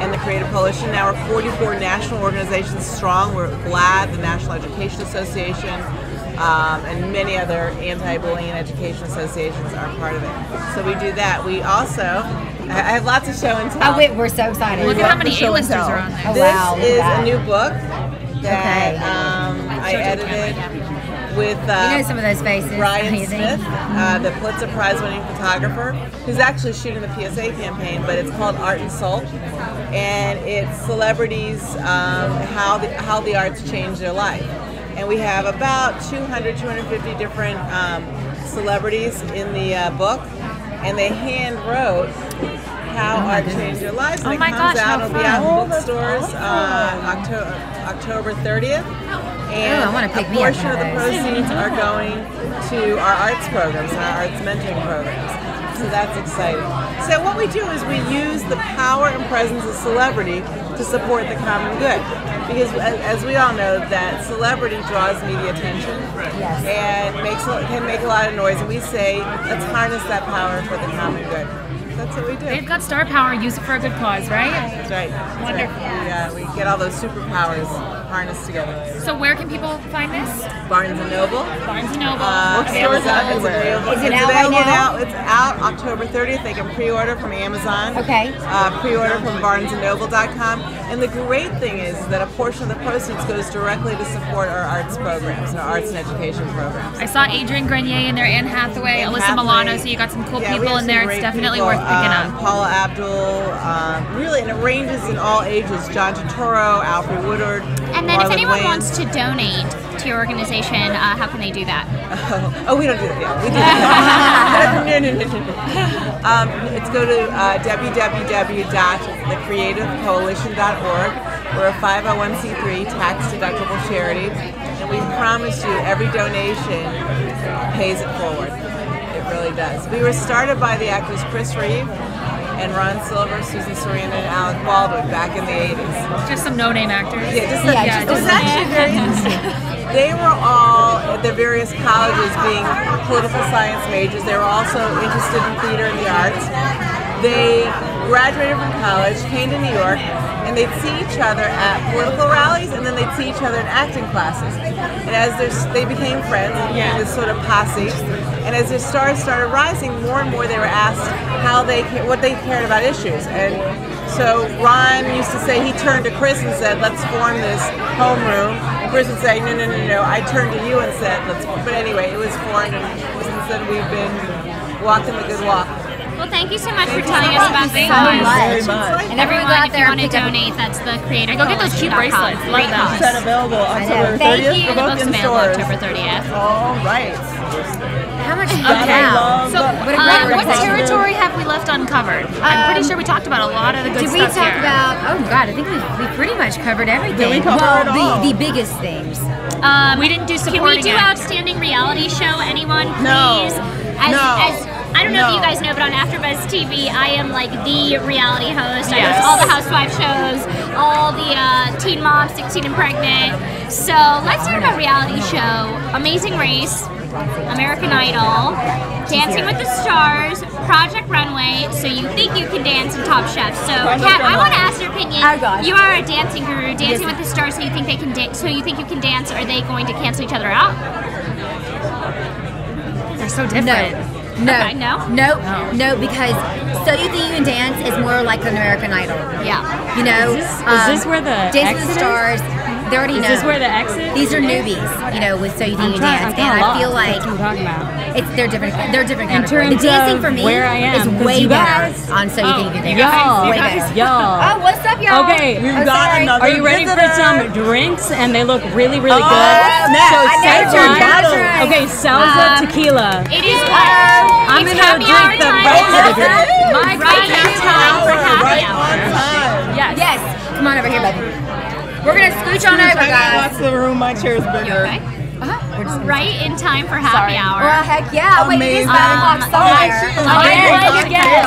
and the Creative Coalition. Now we're 44 national organizations strong. We're GLAAD, the National Education Association, and many other anti-bullying and education associations are part of it. So we do that. We also, I have lots of show and tell. Oh, wait, we're so excited. Look at how many A-listers are on there. Oh, wow. This is a new book that I edited with you know some of those faces. Ryan Smith, the Pulitzer Prize winning photographer, who's actually shooting the PSA campaign, but it's called Art and Soul, and it's celebrities, how the arts change their life. And we have about 250 different celebrities in the book, and they hand wrote how art changed their lives. And Oh it my comes gosh, out, how it'll be out in fun. bookstores October 30th. And I wanna pick a me up portion of the one of those. proceeds are going to our arts programs and our arts mentoring programs. So that's exciting. So what we do is we use the power and presence of celebrity to support the common good. Because as we all know, that celebrity draws media attention and can make a lot of noise. And we say, let's harness that power for the common good. That's what we do. They've got star power. Use it for a good cause, right? That's right. That's Wonderful. right. We get all those superpowers harnessed together. So where can people find this? Barnes & Noble. Barnes & Noble. Bookstores everywhere. Is it It's out right available now? It's out October 30th. They can pre-order from Amazon. Okay. Pre-order from BarnesandNoble.com. And the great thing is that a portion of the proceeds goes directly to support our arts programs, and our arts and education programs. I saw Adrian Grenier in there, Anne Hathaway, Anne Alyssa Hathaway. Milano, so you got some cool Yeah, we people have in some there. It's great definitely people. worth picking up. Paula Abdul, really, and it ranges in all ages. John Turturro, Alfred Woodard. And then if Marlon anyone Wayans. wants to donate to your organization, how can they do that? Oh, we don't do that. Yeah, we do that. No. It's go to www.thecreativecoalition.org. We're a 501c3 tax-deductible charity, and we promise you every donation pays it forward. It really does. We were started by the actors Chris Reefe and Ron Silver, Susan Sarandon, and Alec Baldwin back in the 80s. Just some no-name actors. Yeah, just it was actually very interesting. They were all at their various colleges being political science majors. They were also interested in theater and the arts. They graduated from college, came to New York, and they'd see each other at political rallies, and then they'd see each other in acting classes. And as they became friends, and became this sort of posse, and as their stars started rising, more and more they were asked what they cared about issues. And so Ron used to say, he turned to Chris and said, let's form this homeroom. And Chris would say, no. I turned to you and said, let's form. But anyway, it was formed, and since then we've been walking the good walk. Well, thank you so much for telling us about this. And everyone, go out if there you and want to pick up- donate, that's the creative. Go get those cute bracelets. Love them. It's available October 30th. Thank you. for The both book's in available stores. October 30th. All right. How much? Wow. So, what territory have we left uncovered? I'm pretty sure we talked about a lot of the good Did we stuff talk here. about? Oh God, I think we pretty much covered everything. Did we cover it all? The biggest things. We didn't do Can we supporting do actors. outstanding reality show? Anyone, please? No. I don't know if you guys know, but on AfterBuzz TV, I am like the reality host. I Yes. host all the housewife shows, all the Teen Mom, 16 and Pregnant. So let's talk about reality show. Amazing Race, American Idol, Dancing with the Stars, Project Runway, So You Think You Can Dance, and Top Chef. So Kat, I want to ask your opinion. Oh, gosh. You are a dancing guru. Dancing with the Stars, So You Think They Can Dance? So You Think You Can Dance? Are they going to cancel each other out? They're so different. No. Okay, no? No, because So You Think You Can Dance is more like an American Idol. Yeah. You know, Is this where the Dancing with the exit is? Stars, they already know. Is this where the exit? These are newbies, you know, with So You Think You Can Dance, and I feel like they're different. They're different In categories. The terms dancing of for me where I am, is 'cause way you better guys- on So You Think You Can Dance. Y'all, Way better. y'all. Oh, what's up, y'all? Okay, We've Oh, got sorry. another Are you ready for visitor. some drinks? And they look really, really good. snap. So I set know your one. bottle. Okay, Salsa Tequila. It is I'm it's gonna happy drink hour the time. rest of it. Right on time for happy Right hour. on time. Yes. Come on over here, baby. We're gonna scooch on over, guys. Lots of room. My chair's bigger. Okay. Right in time for happy hour. Well, heck yeah. Oh, wait, it is 5 o'clock somewhere.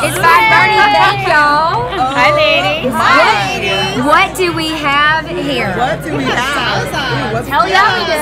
It's 5:30. Thank y'all. Hi, ladies. What do we have here? What do we have? Hell yeah, we do.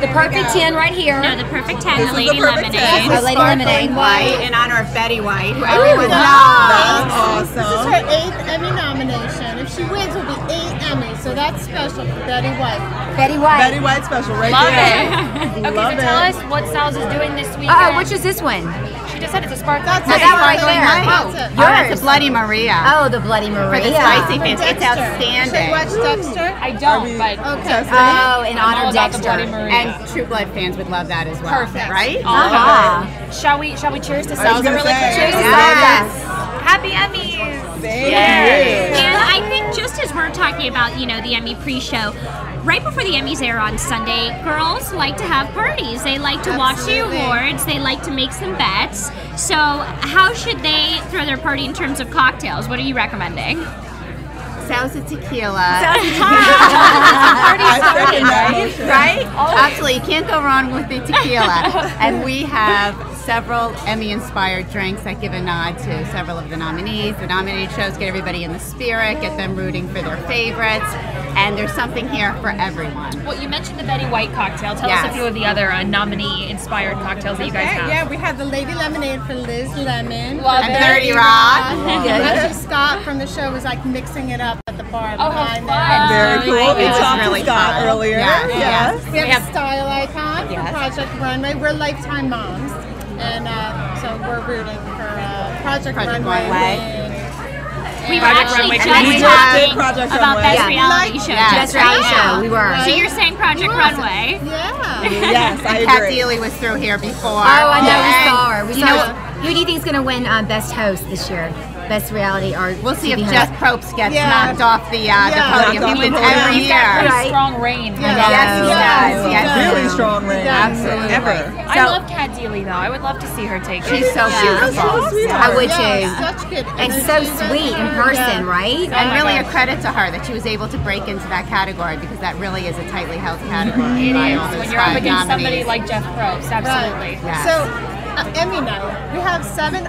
The perfect 10 right here. No, the perfect 10, the Lady Lemonade. Oh, Lady Lemonade. White in honor of Betty White, who everyone loves. Awesome. This is her 8th Emmy nomination. If she wins, it'll be 8 Emmys. So that's special for Betty White. Betty White. Betty White special right Love there. it. Okay, so tell us what Sal's is doing this weekend. Oh, which is this one? She just said it's a sparkling. That's No, it. that one right there. That's it. That's the Bloody Maria. Oh, the Bloody Maria. For the spicy For fans, it's Dexter. outstanding. Should watch Dexter? I don't, but Okay. Oh, in honor of about the Dexter. Bloody Maria. And True Blood fans would love that as well. Perfect. Right? Shall we cheers to I was Salsa gonna really say. quick? Cheers to Yes. Happy Emmys! Yes. And I think just as we're talking about, the Emmy pre-show, right before the Emmys air on Sunday, girls like to have parties. They like to watch the awards. They like to make some bets. So how should they throw their party in terms of cocktails? What are you recommending? Salsa tequila. Right? Right? Absolutely. You can't go wrong with the tequila. And we have several Emmy-inspired drinks that give a nod to several of the nominees. The nominated shows get everybody in the spirit, get them rooting for their favorites, and there's something here for everyone. Well, you mentioned the Betty White cocktail. Tell us a few of the other nominee-inspired cocktails that you guys have. Yeah, we have the Lady Lemonade for Liz Lemon. Love And it. 30 Rock. Actually, Scott from the show was like mixing it up at the bar. Oh, how behind fun. Very cool. We It was talked really to Scott fun. earlier. Yeah. Yes. We have a style icon for Project Runway. We're lifetime moms, and so we're rooting for Project Runway. We were Project actually Runway. just We just did talking Project about Runway. Best Reality Show. Best reality show. We were. So you're saying Project Runway? Yeah. Yes, I Kat agree. Deely was through here before. Oh, I know. We And saw her. We you saw know her. Who do you think is going to win Best Host this year? Best reality or We'll see if TV Jeff host? Probst gets Yeah. knocked off the podium. knocked He off wins the podium. every He's got year. pretty strong reign. Yes, he does. Yes, he Really does. strong ring. Absolutely. Ever. I love Kat Deely, though. I would love to see her take it. She's so beautiful. I would Yeah, too. such good And energy so with sweet in her. person, right? And really a credit to her that she was able to break into that category because that really is a tightly held category. It by is. all those When you're up five against somebody nominees. like Jeff Probst, absolutely. Yeah. So, Emmy night. We have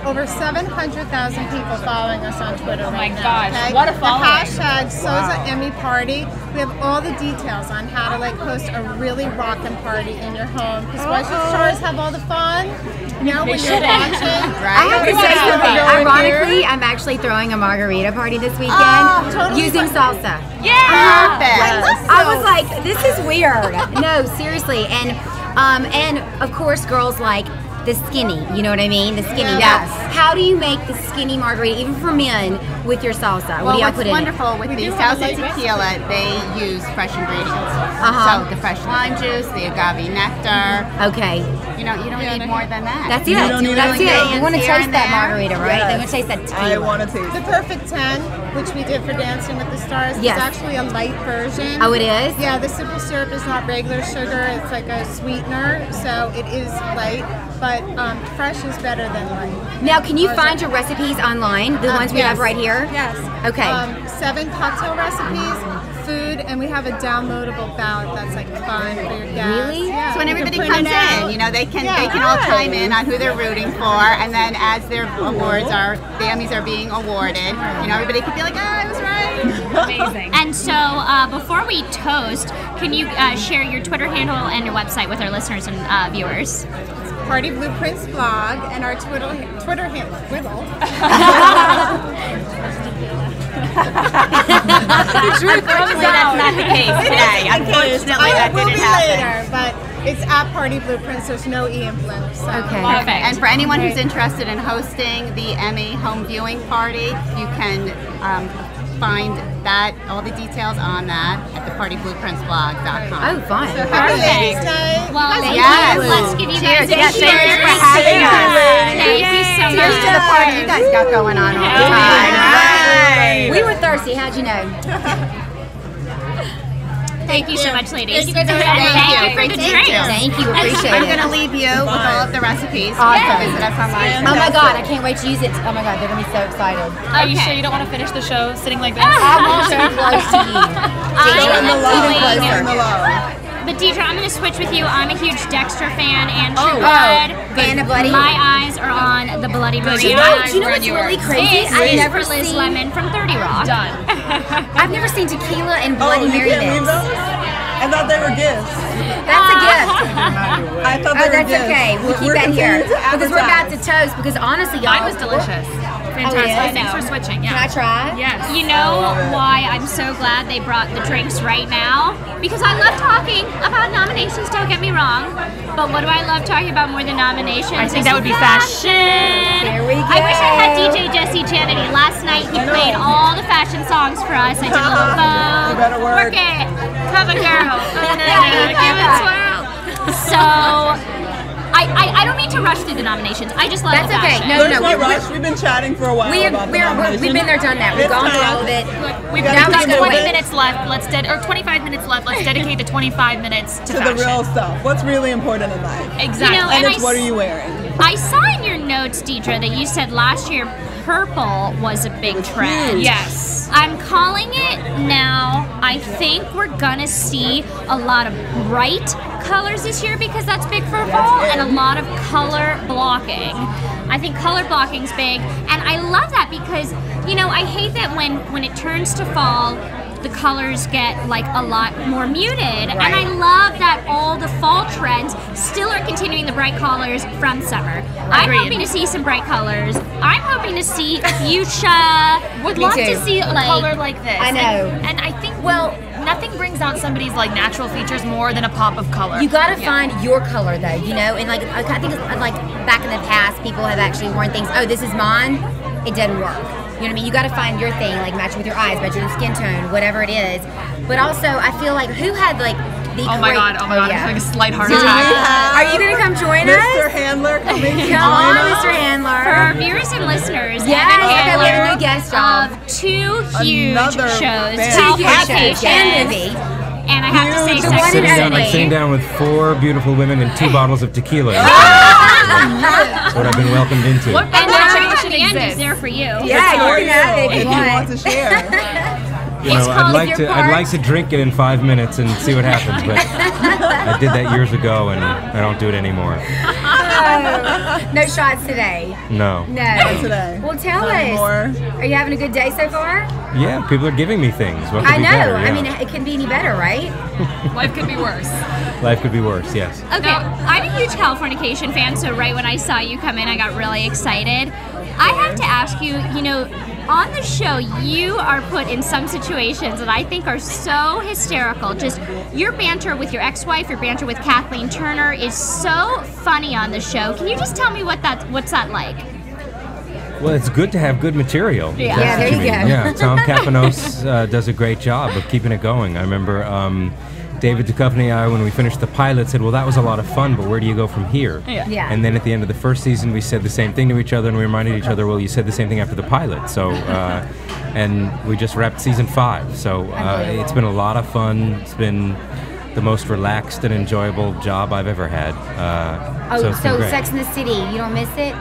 over 700,000 people following us on Twitter right now. my gosh, okay? what a following. The hashtag Soza Emmy Party. We have all the details on how to host a really rockin' party in your home. Because why should stars have all the fun? When you're watching. I have to say something. Ironically, I'm actually throwing a margarita party this weekend totally using salsa. Yeah. I was like, this is weird. No, seriously. And of course, girls like the skinny, you know what I mean? The skinny. Yes. Now, how do you make the skinny margarita, even for men, with your salsa? What Well, do y'all what's put in it? wonderful with the salsa tequila, they use fresh ingredients. So the fresh lime juice, the agave nectar. Okay. You don't need more than that. That's it. You don't need That's it. You want to here taste and that there. margarita, right? Yes. They want to taste that I tequila. want to taste The Perfect 10, which we did for Dancing with the Stars, Yes. is actually a light version. Oh, it is? Yeah, the simple syrup is not regular sugar. It's like a sweetener, so it is light, but fresh is better than light. Now, can you find your recipes online? The ones we have right here? Yes. Okay. 7 cocktail recipes, food, and we have a downloadable ballot that's fun for your guests. Really? Yeah, So when you can everybody print comes it out. in, they can all chime in on who they're rooting for, and then as their the Emmys are being awarded, everybody could be like, I was right. Amazing. And so, before we toast, can you share your Twitter handle and your website with our listeners and viewers? Party Blueprints blog and our Twitter handle. Unfortunately, that's not the case today. Unfortunately, that will didn't be happen. later, but it's at Party Blueprints. There's no E in Blue. So. Okay. Perfect. And for anyone who's interested in hosting the Emmy home viewing party, you can find all the details on that at thepartyblueprintsblog.com. Oh, fun. So happy Ladies' Day. Well, Yes. let's give you guys a Yes, cheers. thank you for having us. Thank you so much. Cheers to the party you guys got going on all the time. We were thirsty. How'd you know? Thank you so much, ladies. Thank you. Thank you for the drinks. Thank you. Appreciate it. I'm going to leave you with all of the recipes. Awesome. Visit us online. Oh my God, I can't wait to use it. Oh my God, they're going to be so excited. Are you sure you don't want to finish the show sitting like this? I'm also close to you. But Deidre, I'm going to switch with you. I'm a huge Dexter fan and True Blood. Blood. Fan of Bloody. My eyes are on the Bloody Mary. Do you know what's really crazy? I've never Liz Lemon from 30 Rock. Done. I've never seen tequila and Bloody Mary mix. I thought they were gifts. That's a gift. I thought they were that's gifts. okay. We'll keep that here because we're about to toast. Because honestly, y'all, Mine was delicious. Fantastic. Oh, yeah? Thanks for switching. Yeah. Can I try? Yes. You know why I'm so glad they brought the drinks right now? Because I love talking about nominations, don't get me wrong. But what do I love talking about more than nominations? I think that would be fashion. There we go. I wish I had DJ Jesse Janity. Last night he played all the fashion songs for us. I did a little Vogue. You better work. it. Come on, girl. Give it swirl. So... I don't mean to rush through the nominations. I just love That's the okay. fashion. No, There's no rush. We've been chatting for a while about the nominations. We've been there, done that. We've gone through all of it. We've Now got we gotta 20 wait. minutes left. Or 25 minutes left. Let's dedicate the 25 minutes to the fashion. real stuff. What's really important in life. Exactly. You know, And and it's what are you wearing? I saw in your notes, Deidre, that you said last year purple was a big trend. Yes. I'm calling it now. I think we're gonna see a lot of bright colors this year because that's big for fall, and a lot of color blocking. I think color blocking's big, and I love that because, you know, I hate that when it turns to fall, the colors get like a lot more muted, and I love that all the fall trends still are continuing the bright colors from summer. I'm hoping to see some bright colors. I'm hoping to see fuchsia. Would Me love too. to see a Like, color like this. I know. And I think, well, nothing brings out somebody's like natural features more than a pop of color. You gotta find your color though, you know, and like I think it's like back in the past, people have actually worn things. Oh, this is mine. It doesn't work. You know what I mean? You got to find your thing, like matching with your eyes, matching with skin tone, whatever it is. But also, I feel like who had like the Oh my god, I'm having a slight heart Do we attack. Are you gonna come join us? Mr. Handler coming to Come on, join us. Mr. Handler. For our viewers and listeners, Yes, Evan okay, we have a Handler new guest job. of two huge Another shows, fan. Two huge shows Palpitation, and movie. and I have to say The one Sex and and the only. City. Sitting down with 4 beautiful women and 2 bottles of tequila. That's what I've been welcomed into. What And better the tradition the end is exists? there for you. Yeah, you can have it If you want to share. You know, It's I'd called like Your to. Part. I'd like to drink it in 5 minutes and see what happens, but I did that years ago, and I don't do it anymore. No shots today. No. No. Today. Well, tell Not us. anymore. Are you having a good day so far? Yeah, people are giving me things. What could I be know. better? I Yeah. mean, it couldn't be any better, right? Life could be worse. Life could be worse. Yes. Okay, I'm a huge Californication fan, so right when I saw you come in, I got really excited. I have to ask you, you know, on the show, you are put in some situations that I think are so hysterical. Just your banter with your ex-wife, your banter with Kathleen Turner is so funny on the show. Can you just tell me what's that like? Well, it's good to have good material. Yeah. That's Yeah, what there you mean. go. Yeah, Tom Kapanos does a great job of keeping it going. I remember David Duchovny and I, when we finished the pilot, said, well, that was a lot of fun, but where do you go from here? Yeah. And then at the end of the first season, we said the same thing to each other, and we reminded each other, well, you said the same thing after the pilot. So, and we just wrapped season 5. So it's been a lot of fun. It's been the most relaxed and enjoyable job I've ever had. So it's been great. Sex in the City, you don't miss it?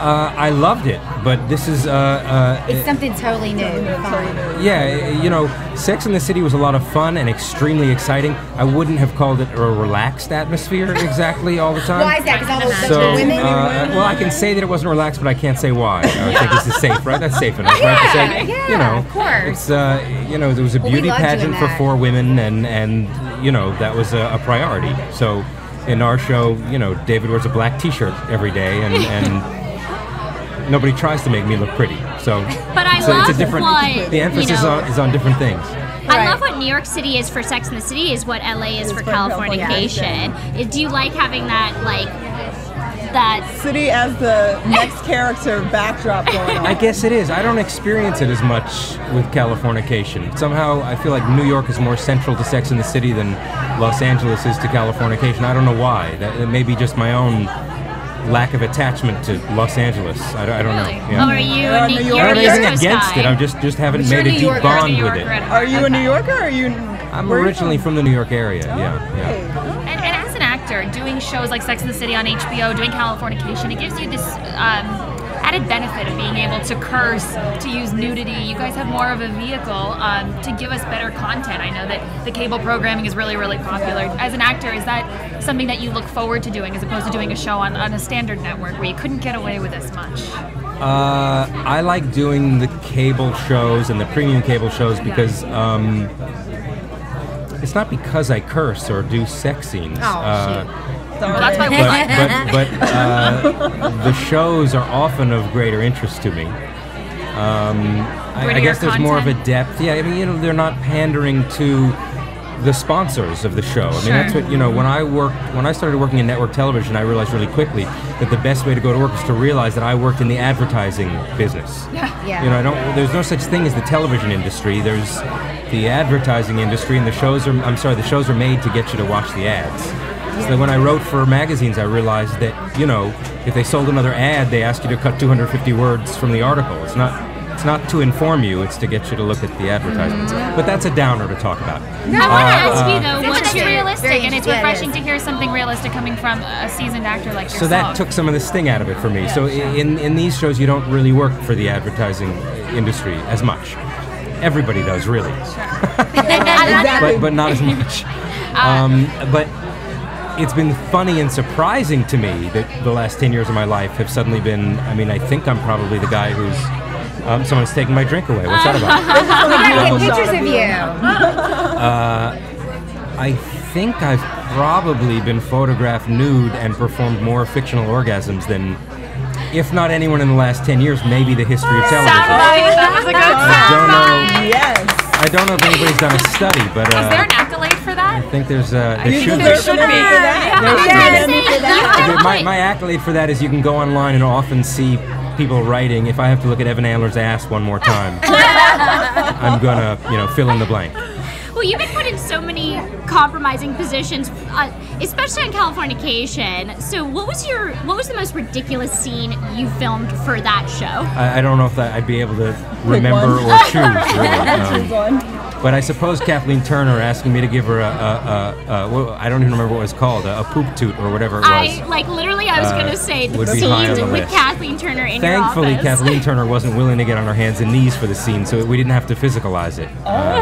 I loved it, but this is It's something totally new. Fun. yeah, you know, Sex and the City was a lot of fun and extremely exciting. I wouldn't have called it a relaxed atmosphere exactly all the time. Why is that? Because all those So, bunch of women? well, I can say that it wasn't relaxed, but I can't say why. I think this is safe, right? That's safe enough, right? To say, yeah, you know, of course. It's you know, there was a Well, we beauty loved pageant doing for that. 4 women, and you know, that was a priority. So, in our show, you know, David wears a black T-shirt every day, and nobody tries to make me look pretty. So, But I so love it's a different. what, the emphasis you know, is on different things. I love what New York City is for Sex and the City is what LA is for Californication. Do you like having that, like, that City as the next character backdrop going on? I guess it is. I don't experience it as much with Californication. Somehow I feel like New York is more central to Sex and the City than Los Angeles is to Californication. I don't know why. That may be just my own lack of attachment to Los Angeles. I don't know. Yeah. Or are you New you're I a don't East have anything Coast against guy? it. I just haven't But you're made a New deep Yorker. bond New with Yorker. it. Are you a New Yorker or are you I'm originally from the New York area. Yeah. And as an actor, doing shows like Sex and the City on HBO, doing Californication, it gives you this added benefit of being able to curse, to use nudity. You guys have more of a vehicle to give us better content. I know that the cable programming is really, really popular. As an actor, is that something that you look forward to doing as opposed to doing a show on a standard network where you couldn't get away with as much? I like doing the cable shows and the premium cable shows because it's not because I curse or do sex scenes. Well, that's my whole but the shows are often of greater interest to me. I guess there's more of a depth. Yeah, I mean, they're not pandering to the sponsors of the show. I mean, that's what, when I started working in network television, I realized really quickly that the best way to go to work is to realize that I worked in the advertising business. There's no such thing as the television industry. There's the advertising industry, and the shows are made to get you to watch the ads. So when I wrote for magazines, I realized that, if they sold another ad, they ask you to cut 250 words from the article. It's not to inform you, it's to get you to look at the advertisements. But that's a downer to talk about. No, I want to ask you, though, what's realistic? And it's refreshing to hear something realistic coming from a seasoned actor like yourself. So that took some of the sting out of it for me. So in these shows, you don't really work for the advertising industry as much. Everybody does, really. but not as much. But it's been funny and surprising to me that the last 10 years of my life have suddenly been, I think I'm probably the guy who's, someone's taking my drink away. What's that about? We gotta get pictures of you. I think I've probably been photographed nude and performed more fictional orgasms than, if not anyone in the last 10 years, maybe the history of television. That was a good I don't know if anybody's done a study, but is there an accolade for that? I think there should be. There should be. My accolade for that is you can go online and often see people writing, if I have to look at Evan Andler's ass one more time, I'm gonna, fill in the blank. Well, you've been put in so many compromising positions, especially on Californication. So, what was the most ridiculous scene you filmed for that show? I don't know if I'd be able to remember or choose. Really. But I suppose Kathleen Turner asking me to give her I don't even remember what it was called, a poop toot or whatever it was. I was going to say the scene with Kathleen Turner in your office. Thankfully, Kathleen Turner wasn't willing to get on her hands and knees for the scene, so we didn't have to physicalize it. No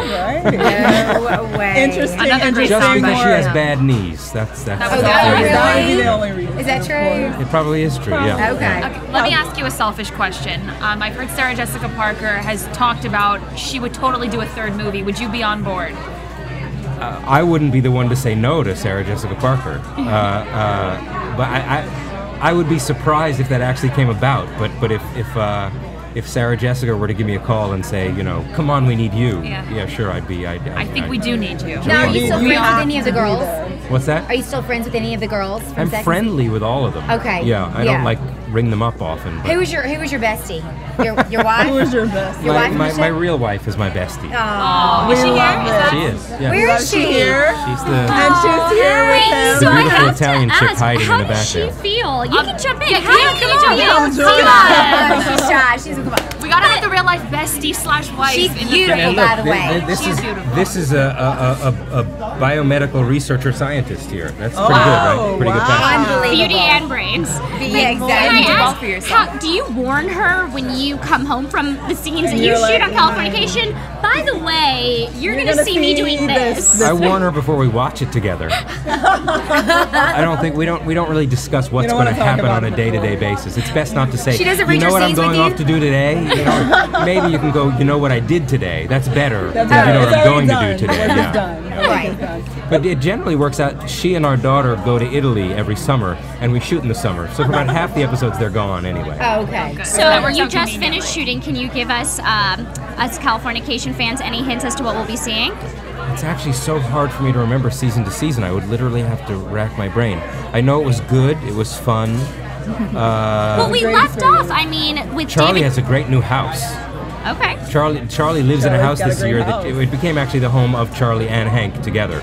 way. Interesting. Just because she has bad knees. That's the only reason. Is that true? It probably is true, yeah. Okay, let me ask you a selfish question. I've heard Sarah Jessica Parker has talked about she would totally do a third movie. Would you be on board? I wouldn't be the one to say no to Sarah Jessica Parker. But I would be surprised if that actually came about. But if Sarah Jessica were to give me a call and say, come on, we need you. Yeah, sure, I'd be. I think we do need you. Now, are you still friends with any of the girls? What's that? Are you still friends with any of the girls? I'm friendly with all of them. Okay. Yeah, I don't ring them up often. But Who was your bestie? Your wife? Who was your bestie? Your wife? My real wife is my bestie. Oh, is she here? She is. Yeah. Where is she? Here? She's the And she's here with him. the beautiful Italian chick hiding in the How does she background. feel? You can jump in. Come on. She's shy. Come on. We gotta have the real life bestie / wife. She's in beautiful, by the way. This is a biomedical researcher scientist here. That's pretty good, right? Pretty good pass. Unbelievable. Beauty and brains. Yeah, exactly. Can I ask, do you warn her when you come home from the scenes that you shoot on Californication? By the way, you're gonna see me doing this. I warn her before we watch it together. I don't think we don't really discuss what's going to happen on a day-to-day basis. It's best not to say. She doesn't you read know your what I'm scenes with going you? off to do today. Maybe you can go. You know what I did today. That's better. That's than you know right. what I'm going It's to do today. already Yeah. done. Right. But it generally works out. She and our daughter go to Italy every summer, and we shoot in the summer. So for about half the episodes, they're gone anyway. Oh, okay. So you just finished shooting. Can you give us Californication fans any hints as to what we'll be seeing? It's actually so hard for me to remember season to season. I would literally have to rack my brain. I know it was good. It was fun. Well, we left off. With Charlie David. has a great new house. Okay. Charlie lives in a house got a this great year house. that it became actually the home of Charlie and Hank together,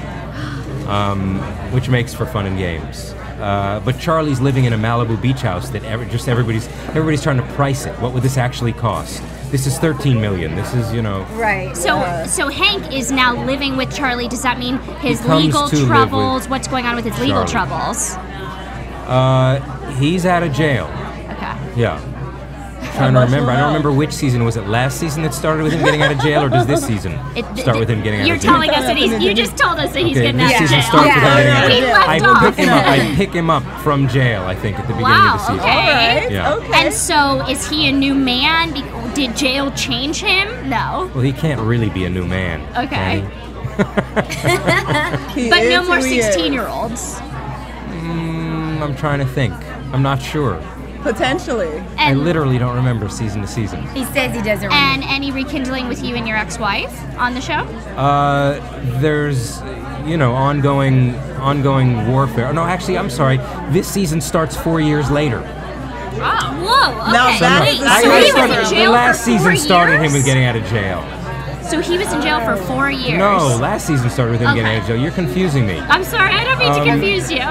which makes for fun and games. But Charlie's living in a Malibu beach house that everybody's trying to price it. What would this actually cost? this is 13 million. This is, Right. So Hank is now living with Charlie. Does that mean his comes legal to live troubles? with What's going on with his legal Charlie. troubles? He's out of jail. Okay. Yeah. Trying to remember. I don't remember which season. Was it last season that started with him getting out of jail, or does this season start with him getting out You're of jail? telling us that you just told us that he's Okay, getting this out of season jail. starts with him getting out of We jail. left off. I pick him up from jail, I think, at the beginning of Wow. the season. Okay. Yeah. And so, is he a new man? Did jail change him? No. Well, he can't really be a new man. Okay. can he? But no is more who he is. 16-year-olds. I'm trying to think. I'm not sure. Potentially. I literally don't remember season to season. He says he doesn't remember. And any rekindling with you and your ex-wife on the show? There's, ongoing warfare. No, actually, I'm sorry. This season starts 4 years later. Whoa. Okay. Now that Wait, is so he was in The jail last for 4 season started years? him with getting out of jail. So he was in jail for 4 years. No, last season started with him Okay. getting out of jail. You're confusing me. I'm sorry. I don't mean to confuse you.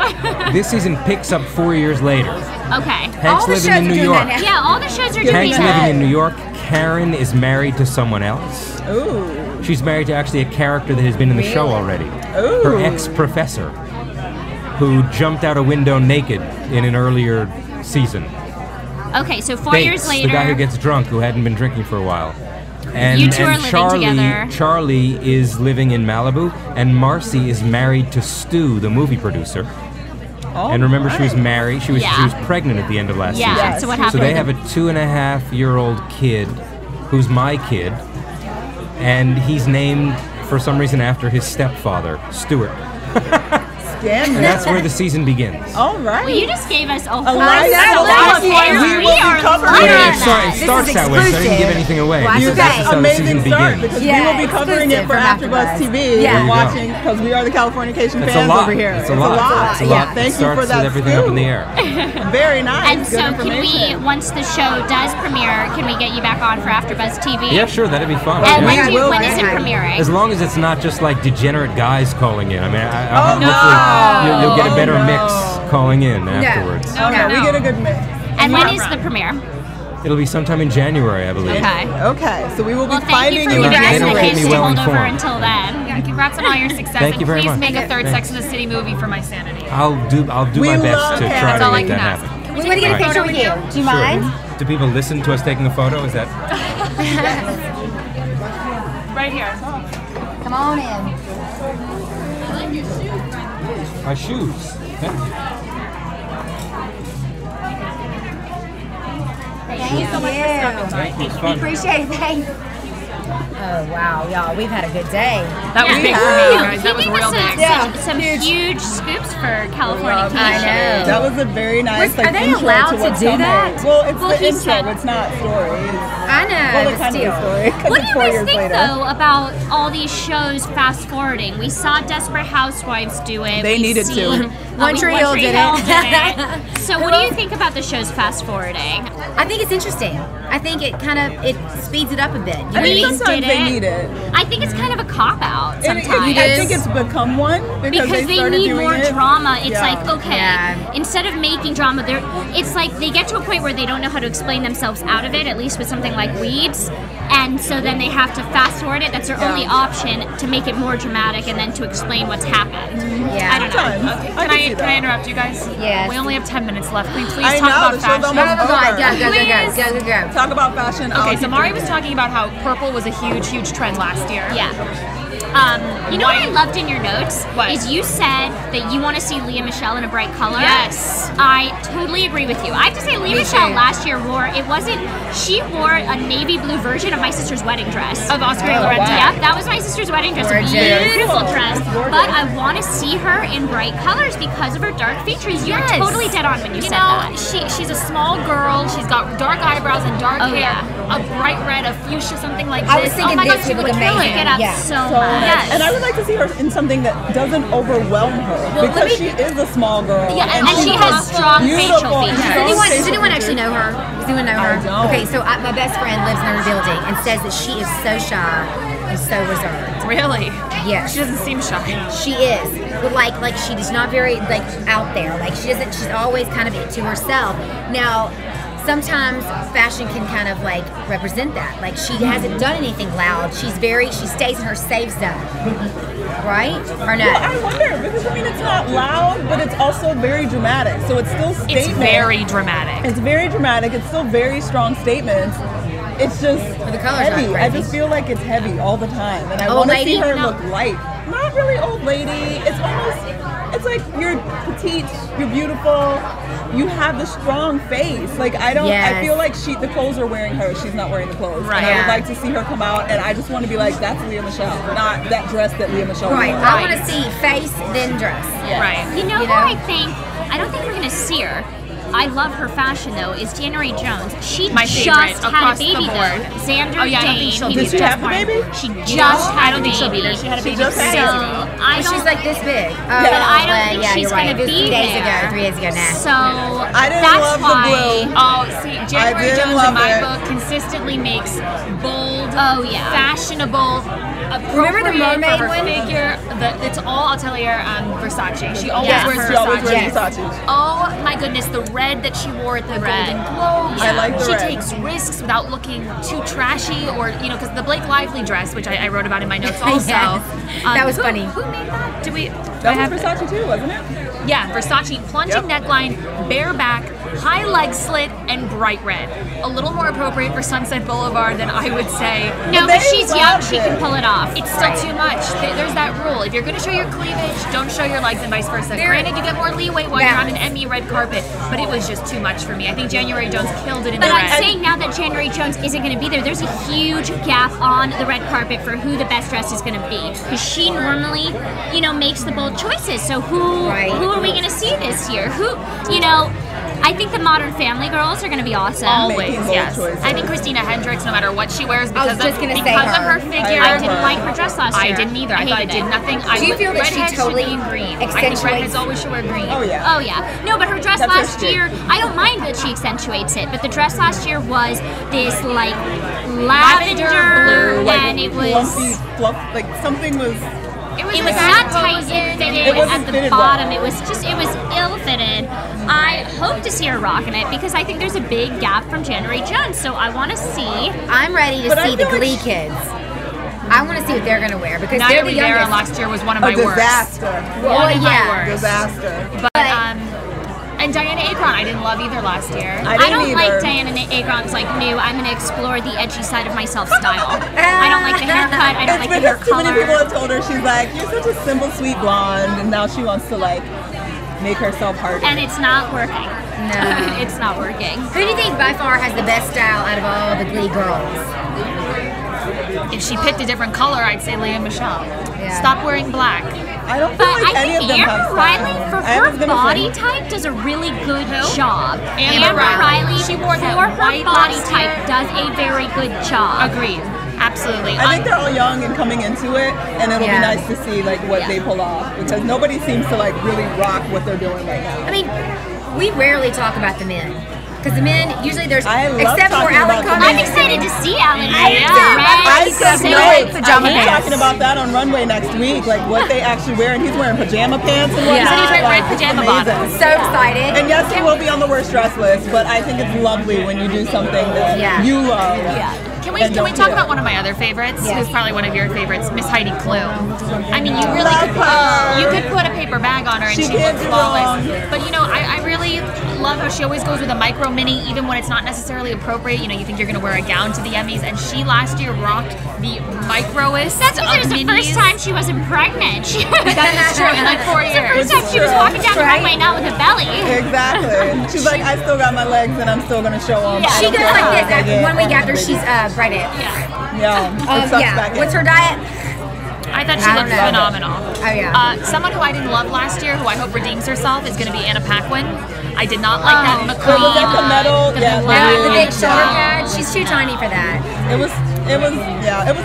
This season picks up 4 years later. Okay. Hank's living in New York. Yeah, all the shows are doing Hank's that. living in New York. Karen is married to someone else. Ooh. She's married to actually a character that has been in the show already. Ooh. Her ex-professor, who jumped out a window naked in an earlier season. Okay, so 4 Bates, years later. the guy who gets drunk, who hadn't been drinking for a while. And, You two are living Charlie, together. Charlie is living in Malibu, and Marcy is married to Stu, the movie producer. And remember, she was married. She was pregnant at the end of last Yeah, season. so what happened? So they have a 2.5-year-old kid, who's my kid, and he's named for some reason after his stepfather, Stewart. And that's where the season begins. All right. Well, you just gave us a whole nice level of we hair. will be covering loving it. that. It starts that way, so I didn't give anything away. Well, because that's that's how the amazing season start begins. because we will be covering it for AfterBuzz TV. Yeah. We're watching because we are the Californication It's a fans lot. over here. It's a lot. It's a lot. Thank It you starts for that with everything up in the air. Very nice. And Good so, can we, information. once the show does premiere, can we get you back on for AfterBuzz TV? Yeah, sure, that'd be fun. And Yeah. when is it premiering? As long as it's not just like degenerate guys calling in. I mean, no. hopefully you'll get a better mix calling in afterwards. we get a good mix. And when is the premiere? It'll be sometime in January, I believe. Okay. Okay, so we will Well, be thank you finding for you in giving us the January. hints to well hold over informed. until then. Yeah, congrats on all your success. Thank you and very please much. make a third Thanks. Sex and the City movie for my sanity. I'll do We my best love to Kat. try That's to all I make can that ask. happen. We want to get a picture with you. Do you mind? Do people listen to us taking a photo? Is that Right here. Come on in. my shoes? Thank you so much for stopping by. Thank you. It's We fun. appreciate it. Thanks. Oh, wow, y'all. We've had a good day. That was big for me, you guys. That was He real gave big. us some huge scoops for California I know. That was a very nice Are they intro allowed to to what's do coming. that? Well, it's Well, the he intro. said- It's not story. I know, Well, but it's kind still. of a story. 'cause What it's do you 4 guys years think, later. though, about all these shows fast forwarding? We saw Desperate Housewives do it. They We've needed to. seen, One Tree Hill did Hill it. did it. So, what do you think about the shows fast forwarding? I think it's interesting. I think it speeds it up a bit. You know what I I mean, mean? sometimes did they it. need it. I think it's kind of a cop out It- sometimes. I think it's become one because Because they they started need doing more it. drama. It's Yeah. like, okay, Yeah. instead of making drama, it's like they get to a point where they don't know how to explain themselves out of it, at least with something like Weeds. And so then they have to fast forward it. That's their only option to make it more dramatic and then to explain what's happened. Yeah. I don't know. Sometimes. Can I interrupt you guys? Yes. We only have 10 minutes left. Can we please I talk know, about the show's fashion? almost over. Go. Talk about fashion. Okay, so Mari was talking about how purple was a huge, huge trend last year. Yeah. You know what I loved in your notes? What? Is you said that you want to see Leah Michele in a bright color. Yes. I totally agree with you. I have to say, Leah Michele last year she wore a navy blue version of my sister's wedding dress. Of Oscar Oh, Lorenzo. wow. Yep, that was my sister's wedding dress. Gorgeous. A beautiful Cool. dress. Gorgeous. But I want to see her in bright colors because of her dark features. You're Yes. totally dead on when you You said know, that. she's a small girl. She's got dark eyebrows and dark Oh, hair. yeah. A bright red, a fuchsia, something like I this. was thinking oh my this God, she would look would kill amazing. it. Pick it up Yeah. so So much. Yes. And I would like to see her in something that doesn't overwhelm her because she is a small girl. Yeah, and she has strong beautiful. facial features. Does anyone actually know her? Does anyone know her? I don't. Okay, so my best friend lives in her building and says that she is so shy and so reserved. Really? Yes. She doesn't seem shy. She is, but like she's not very out there. Like she's always kind of to herself. Now, sometimes fashion can kind of like represent that. Like she hasn't done anything loud. She stays in her safe zone, right? Or no? Well, I wonder because I mean it's not loud, but it's also very dramatic. So it's still statement. It's very dramatic. It's very dramatic. It's still very strong statements. It's just the color's heavy. not I just feel like it's heavy all the time, and I Old want to lady? see her No. look light. Not really old lady. It's almost. It's like you're petite, you're beautiful, you have the strong face. Like I don't. Yes. I feel like the clothes are wearing her. She's not wearing the clothes. Right. And I would Yeah. like to see her come out, and I just want to be like, that's Lea Michele, not that dress that Lea Michele wore. Right. I want to see face then dress. Yes. Right. You know who I think? I don't think we're gonna see her. I love her fashion though. Is January Jones? She My just favorite had a across the baby board. though. Xander Oh, yeah, I don't think Dane. she'll he be was Did she just have the born. baby? She I just had don't a think she'll be baby. there. She had a She baby just 3 had days it. ago. I But don't, she's like this big. but I don't think yeah, she's you're gonna right. It was be 2 days there. ago, 3 days ago now. So I didn't that's love the why. blue. Oh, see, January didn't Jones in love my it. book consistently makes bold, Oh, yeah. fashionable, Remember the appropriate mermaid for her one? figure. It's all Atelier Versace. She always Yeah. wears She always Versace. wears Yes. Versace. Oh my goodness, the red that she wore at the Golden Globes. I like the She red. takes risks without looking too trashy or, because the Blake Lively dress, which I wrote about in my notes also. Yes. That was funny. Who made that? Do we? That was Versace too, wasn't it? Yeah, Versace, plunging neckline, bare back, high leg slit, and bright red. A little more appropriate for Sunset Boulevard than I would say. No, But but they she's young. loved She it. can pull it off. It's still too much. There's that rule. If you're going to show your cleavage, don't show your legs and vice versa. Granted, you get more leeway while you're on an Emmy red carpet, but it was just too much for me. I think January Jones killed it in But the I'm red. saying now that January Jones isn't going to be there, there's a huge gap on the red carpet for who the best dress is going to be. Because she normally, makes the bold choices. So who are we going to see this year? I think the Modern Family girls are going to be awesome. Always, bold yes. choices. I think Christina Hendricks, no matter what she wears, I was because just gonna say because of her. her figure, I I didn't like her dress last year. I didn't either. I thought it hated did nothing. Do you feel that she redheads totally should be in green? I think accentuates- redheads always should wear green. Oh yeah. Oh yeah, no, but her dress That's her last shtick. year, I don't mind that she accentuates it, but the dress last year was this like lavender blue, and it was lumpy, fluff, like something was. it was not tight and fitted It wasn't at the fitted bottom. well. It was ill fitted. I hope to see her rocking it because I think there's a big gap from January Jones, so I want to see. I'm ready to But I see the feel like Glee kids. I want to see what they're going to wear because Naya they're the Rivera youngest. last year was one of A my worst. disaster. One of my yeah. worst. Disaster. But and Diana Agron, I didn't love either last year. I I didn't don't either. like Diana Agron's like new. I'm going to explore the edgy side of myself style. I don't like the haircut. I don't It's like the hair because too many people color. have told her she's like, you're such a simple, sweet blonde, and now she wants to like make herself harder. And it's not working. No. It's not working. Who do you think by far has the best style out of all the Glee girls? If she picked a different color, I'd say Lea Michele. Yeah. Stop wearing black. I don't feel But like I any of think them have Amber style. Riley, for I her was gonna body say- type, does a really good job. Amber Riley, She wore that for her white body last type, year. does a very good job. Agreed. Absolutely. I think they're all young and coming into it, and it'll Yeah. be nice to see like what they pull off because nobody seems to like really rock what they're doing right now. I mean, we rarely talk about the men. Because the men, usually there's, I love except for talking Alan about the Cumming. I'm excited to see Alan. I am too. I He's took so notes. pajama He's pants. talking about that on runway next week, like what they actually wear, and he's wearing pajama pants and whatnot. He said he's wearing red Like, it's pajama amazing. bottoms. So excited. And yes, he will be on the worst dress list, but I think it's lovely when you do something that you love. Can we and don't talk feel. about one of my other favorites? Yes. Who's probably one of your favorites, Miss Heidi Klum. I mean, you really Love her. you could put a paper bag on her and She she can't looks do flawless. wrong. But I really love how she always goes with a micro mini, even when it's not necessarily appropriate. You think you're going to wear a gown to the Emmys, and she last year rocked the microest That's of because it was the first minis. time she wasn't pregnant. That is true. In like 4 It's the years. first time she was walking down the runway not with a belly. Exactly. She's like, I still got my legs, and I'm still gonna show them. She goes like this. 1 week after she's pregnant. Yeah. It sucks back in. What's her diet? I thought she I don't looked know. phenomenal. Oh, yeah. Someone who I didn't love last year, who I hope redeems herself, is going to be Anna Paquin. I did not like that McQueen. Was that the medal? Yeah, The big shoulder No. pad. She's too tiny for that. It was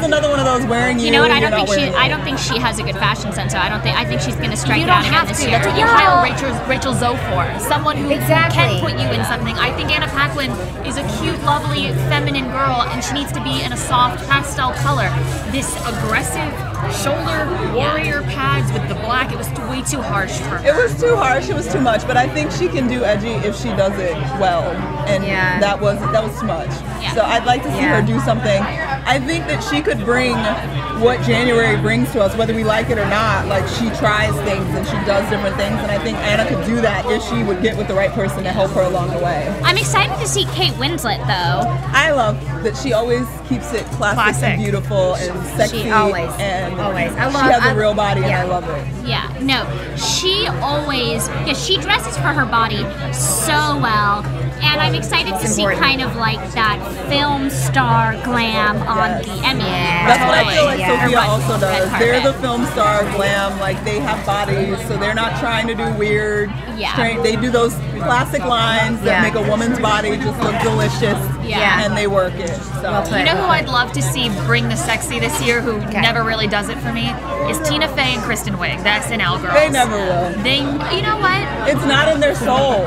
another one of those wearing you. You know what? I you're don't not think wearing I don't think she has a good fashion sense. So I think she's going to strike You it out don't again have this to. year. That's what you hire Rachel Zoe for. Someone who can put you in something. I think Anna Paquin is a cute, lovely, feminine girl, and she needs to be in a soft pastel color. This aggressive shoulder warrior pads with the black. It was way too harsh for her. It was too harsh. It was too much. But I think she can do edgy if she does it well. And that was too much. Yeah. So I'd like to see her do something. I think that she could bring what January brings to us, whether we like it or not. Like, she tries things and she does different things, and I think Anna could do that if she would get with the right person to help her along the way. I'm excited to see Kate Winslet, though. I love that she always keeps it classic. And beautiful and sexy. She always. She has a real body, and I love it. Yeah, no, she always, she dresses for her body so well. And I'm excited to see kind of like that film star glam on the Emmy. That's what I feel like Sophia also does. They're the film star glam, like they have bodies, so they're not trying to do weird, strange. They do those classic lines that make a woman's body just look delicious, and they work it. So. You know who I'd love to see bring the sexy this year, who never really does it for me, is Tina Fey and Kristen Wiig. The SNL girls. They never will. You know what? It's not in their soul.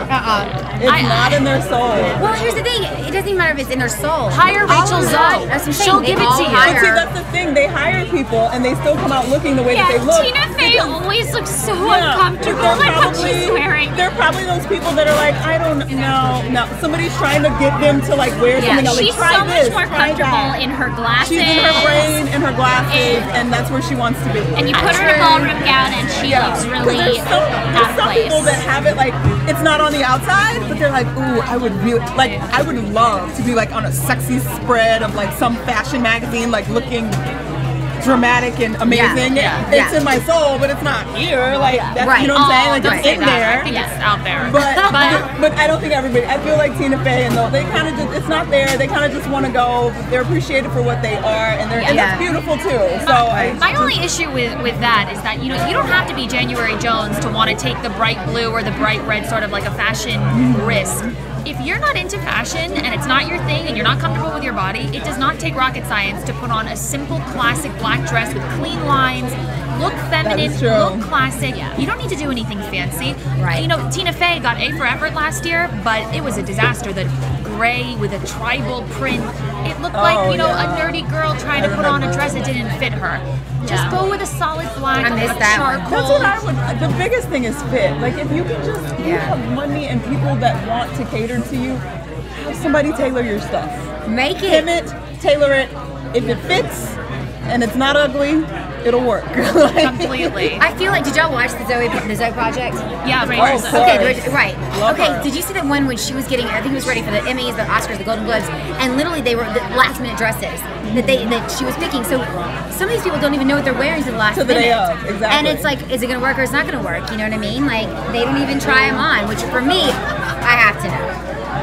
It's not in their soul. Well, here's the thing. It doesn't even matter if it's in their soul. Hire Rachel Zoe. She'll give it to you. But see, that's the thing. They hire people, and they still come out looking the way that they look. Tina Fey always looks so uncomfortable with what she's wearing. They're probably those people that are like, I don't know. No, somebody's trying to get them to like wear something else. She's like, so much more comfortable in her glasses. She's in her brain, in her glasses, and that's where she wants to be. And you put her in a ballroom gown, and she looks really there's some people that have it like it's not on the outside, but they're like, ooh, I would love to be like on a sexy spread of like some fashion magazine, like looking dramatic and amazing. It's in my soul, but it's not here. Like that's, you know what I'm saying? Like it's in there. I think it's out there. But I don't think everybody. I feel like Tina Fey and they kind of just, it's not there. They kind of just want to go. They're appreciated for what they are, and that's beautiful too. So my only issue with that is that you don't have to be January Jones to want to take the bright blue or the bright red sort of like a fashion risk. If you're not into fashion and it's not your thing and you're not comfortable with your body, it does not take rocket science to put on a simple classic black dress with clean lines, look feminine, look classic. You don't need to do anything fancy. You know, Tina Fey got A for effort last year, but it was a disaster. The gray with a tribal print, it looked like, a nerdy girl trying to put on a dress that didn't fit her. Just go with a solid black, charcoal. That's what I would. The biggest thing is fit. Like if you can just you have money and people that want to cater to you, have somebody tailor your stuff. Make it. Hem it, tailor it. If it fits and it's not ugly, it'll work. Completely. I feel like, did y'all watch the Zoe Project? Yeah, right. Love her. Did you see that one when she was getting, I think it was ready for the Emmys, the Oscars, the Golden Globes, and literally they were the last minute dresses that she was picking. So some of these people don't even know what they're wearing to the last minute. Day of, exactly. And it's like, is it going to work or is it not going to work? You know what I mean? Like, they don't even try them on, which for me, I have to know.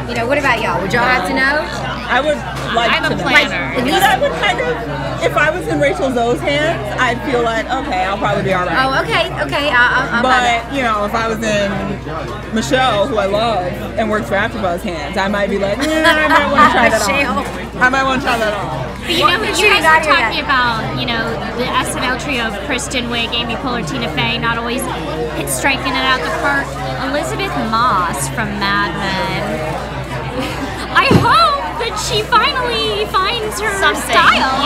You know, what about y'all? Would y'all have to know? I would like to know. I'm a planner. But I would kind of, if I was in Rachel Zoe's hands, I'd feel like, okay, I'll probably be all right. Oh, okay. But, you know, if I was in Michelle, who I love, and works for AfterBuzz hands, I might be like, I might want to try that on. I might want to try that on. But you know, you guys were talking about, the SNL trio of Kristen Wiig, Amy Poehler, Tina Fey, not always striking it out the park. Elizabeth Moss from Mad Men. I hope that she finally finds her style.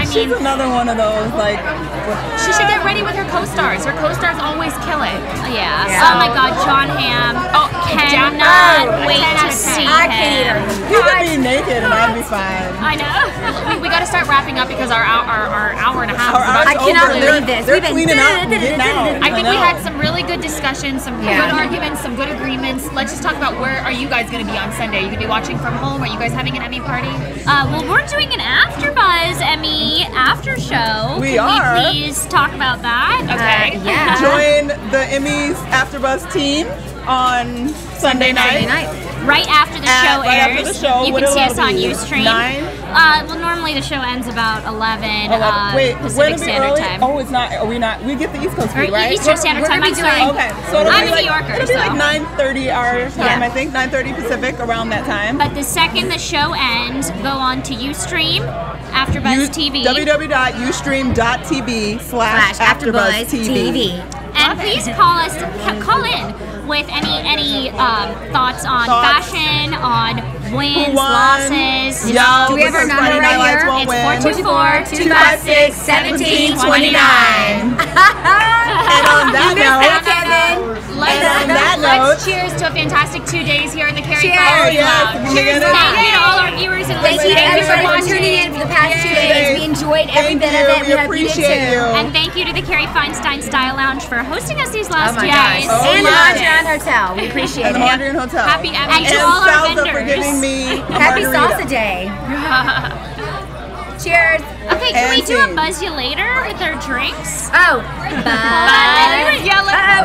She's another one of those, like... She should get ready with her co-stars. Her co-stars always kill it. Yeah. Oh my God, John Hamm. Oh, cannot wait to see him. He could be naked and I'd be fine. I know. We got to start wrapping up because our hour and a half is about I cannot believe this. They're cleaning out and getting out. I think we had some really good discussions, some good arguments, some good agreements. Let's just talk about where are you guys going to be on Sunday? Are you going to be watching from home? Are you guys having an Emmy party? Well, we're doing an AfterBuzz Emmy after show. We Can are. we please talk about that? Okay. Join the Emmys AfterBuzz team on Sunday night. Right after the show right airs. after the show. You can see us on Ustream. 9? Well, normally the show ends about 11 Pacific Standard Time. Oh, it's not. Are we not? We get the East Coast feed, right? Eastern Standard Time. I'm sorry. Okay, so I'm a New Yorker. It'll be like 9:30 our time, I think. 9:30 Pacific, around that time. But the second the show ends, go on to Ustream, AfterBuzz TV. www.ustream.tv/AfterBuzz TV. And please call in with any thoughts on fashion, on wins, Who won? losses. Yo, Do we have our because number Friday right Night here? Lights won't It's win. 424-256-1729. And on that note, Let's cheers to a fantastic 2 days here in the Kari Cheers. Feinstein Yes. Lounge. Cheers. Thank you to all our viewers and Thank listeners. you Thank you for everybody for watching. tuning in for the past 2 days. We enjoyed every Thank bit you. of it. We We hope you did appreciate too. you. And thank you to the Kari Feinstein Style Lounge for hosting us these Oh last my 2 gosh. days. Oh, And the yes. Mondrian Hotel. We appreciate And the it. Mondrian Hotel. Happy Emmy And to all our Salsa vendors. for giving me a Happy margarita. Salsa Day. Cheers. Okay, can we do a And buzz you later with our drinks? Oh, buzz.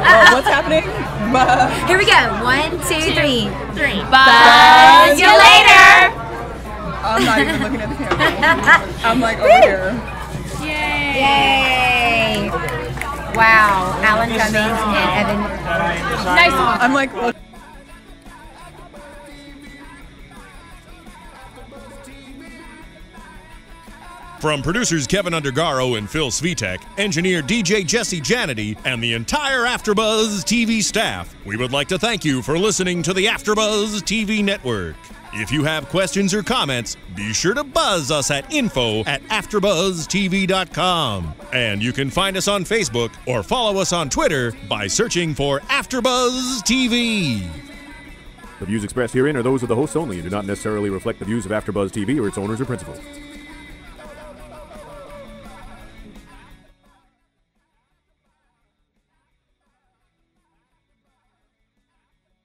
Oh, what's happening? Here we go. 1, 2, 3. Buzz you later. I'm not even looking at the camera. I'm like over here. Yay. Wow. Alan Cumming and Evan. Nice one. I'm like, well, From producers Kevin Undergaro and Phil Svitek, engineer DJ Jesse Janity, and the entire AfterBuzz TV staff, we would like to thank you for listening to the AfterBuzz TV network. If you have questions or comments, be sure to buzz us at info@AfterBuzzTV.com. And you can find us on Facebook or follow us on Twitter by searching for AfterBuzz TV. The views expressed herein are those of the hosts only and do not necessarily reflect the views of AfterBuzz TV or its owners or principals.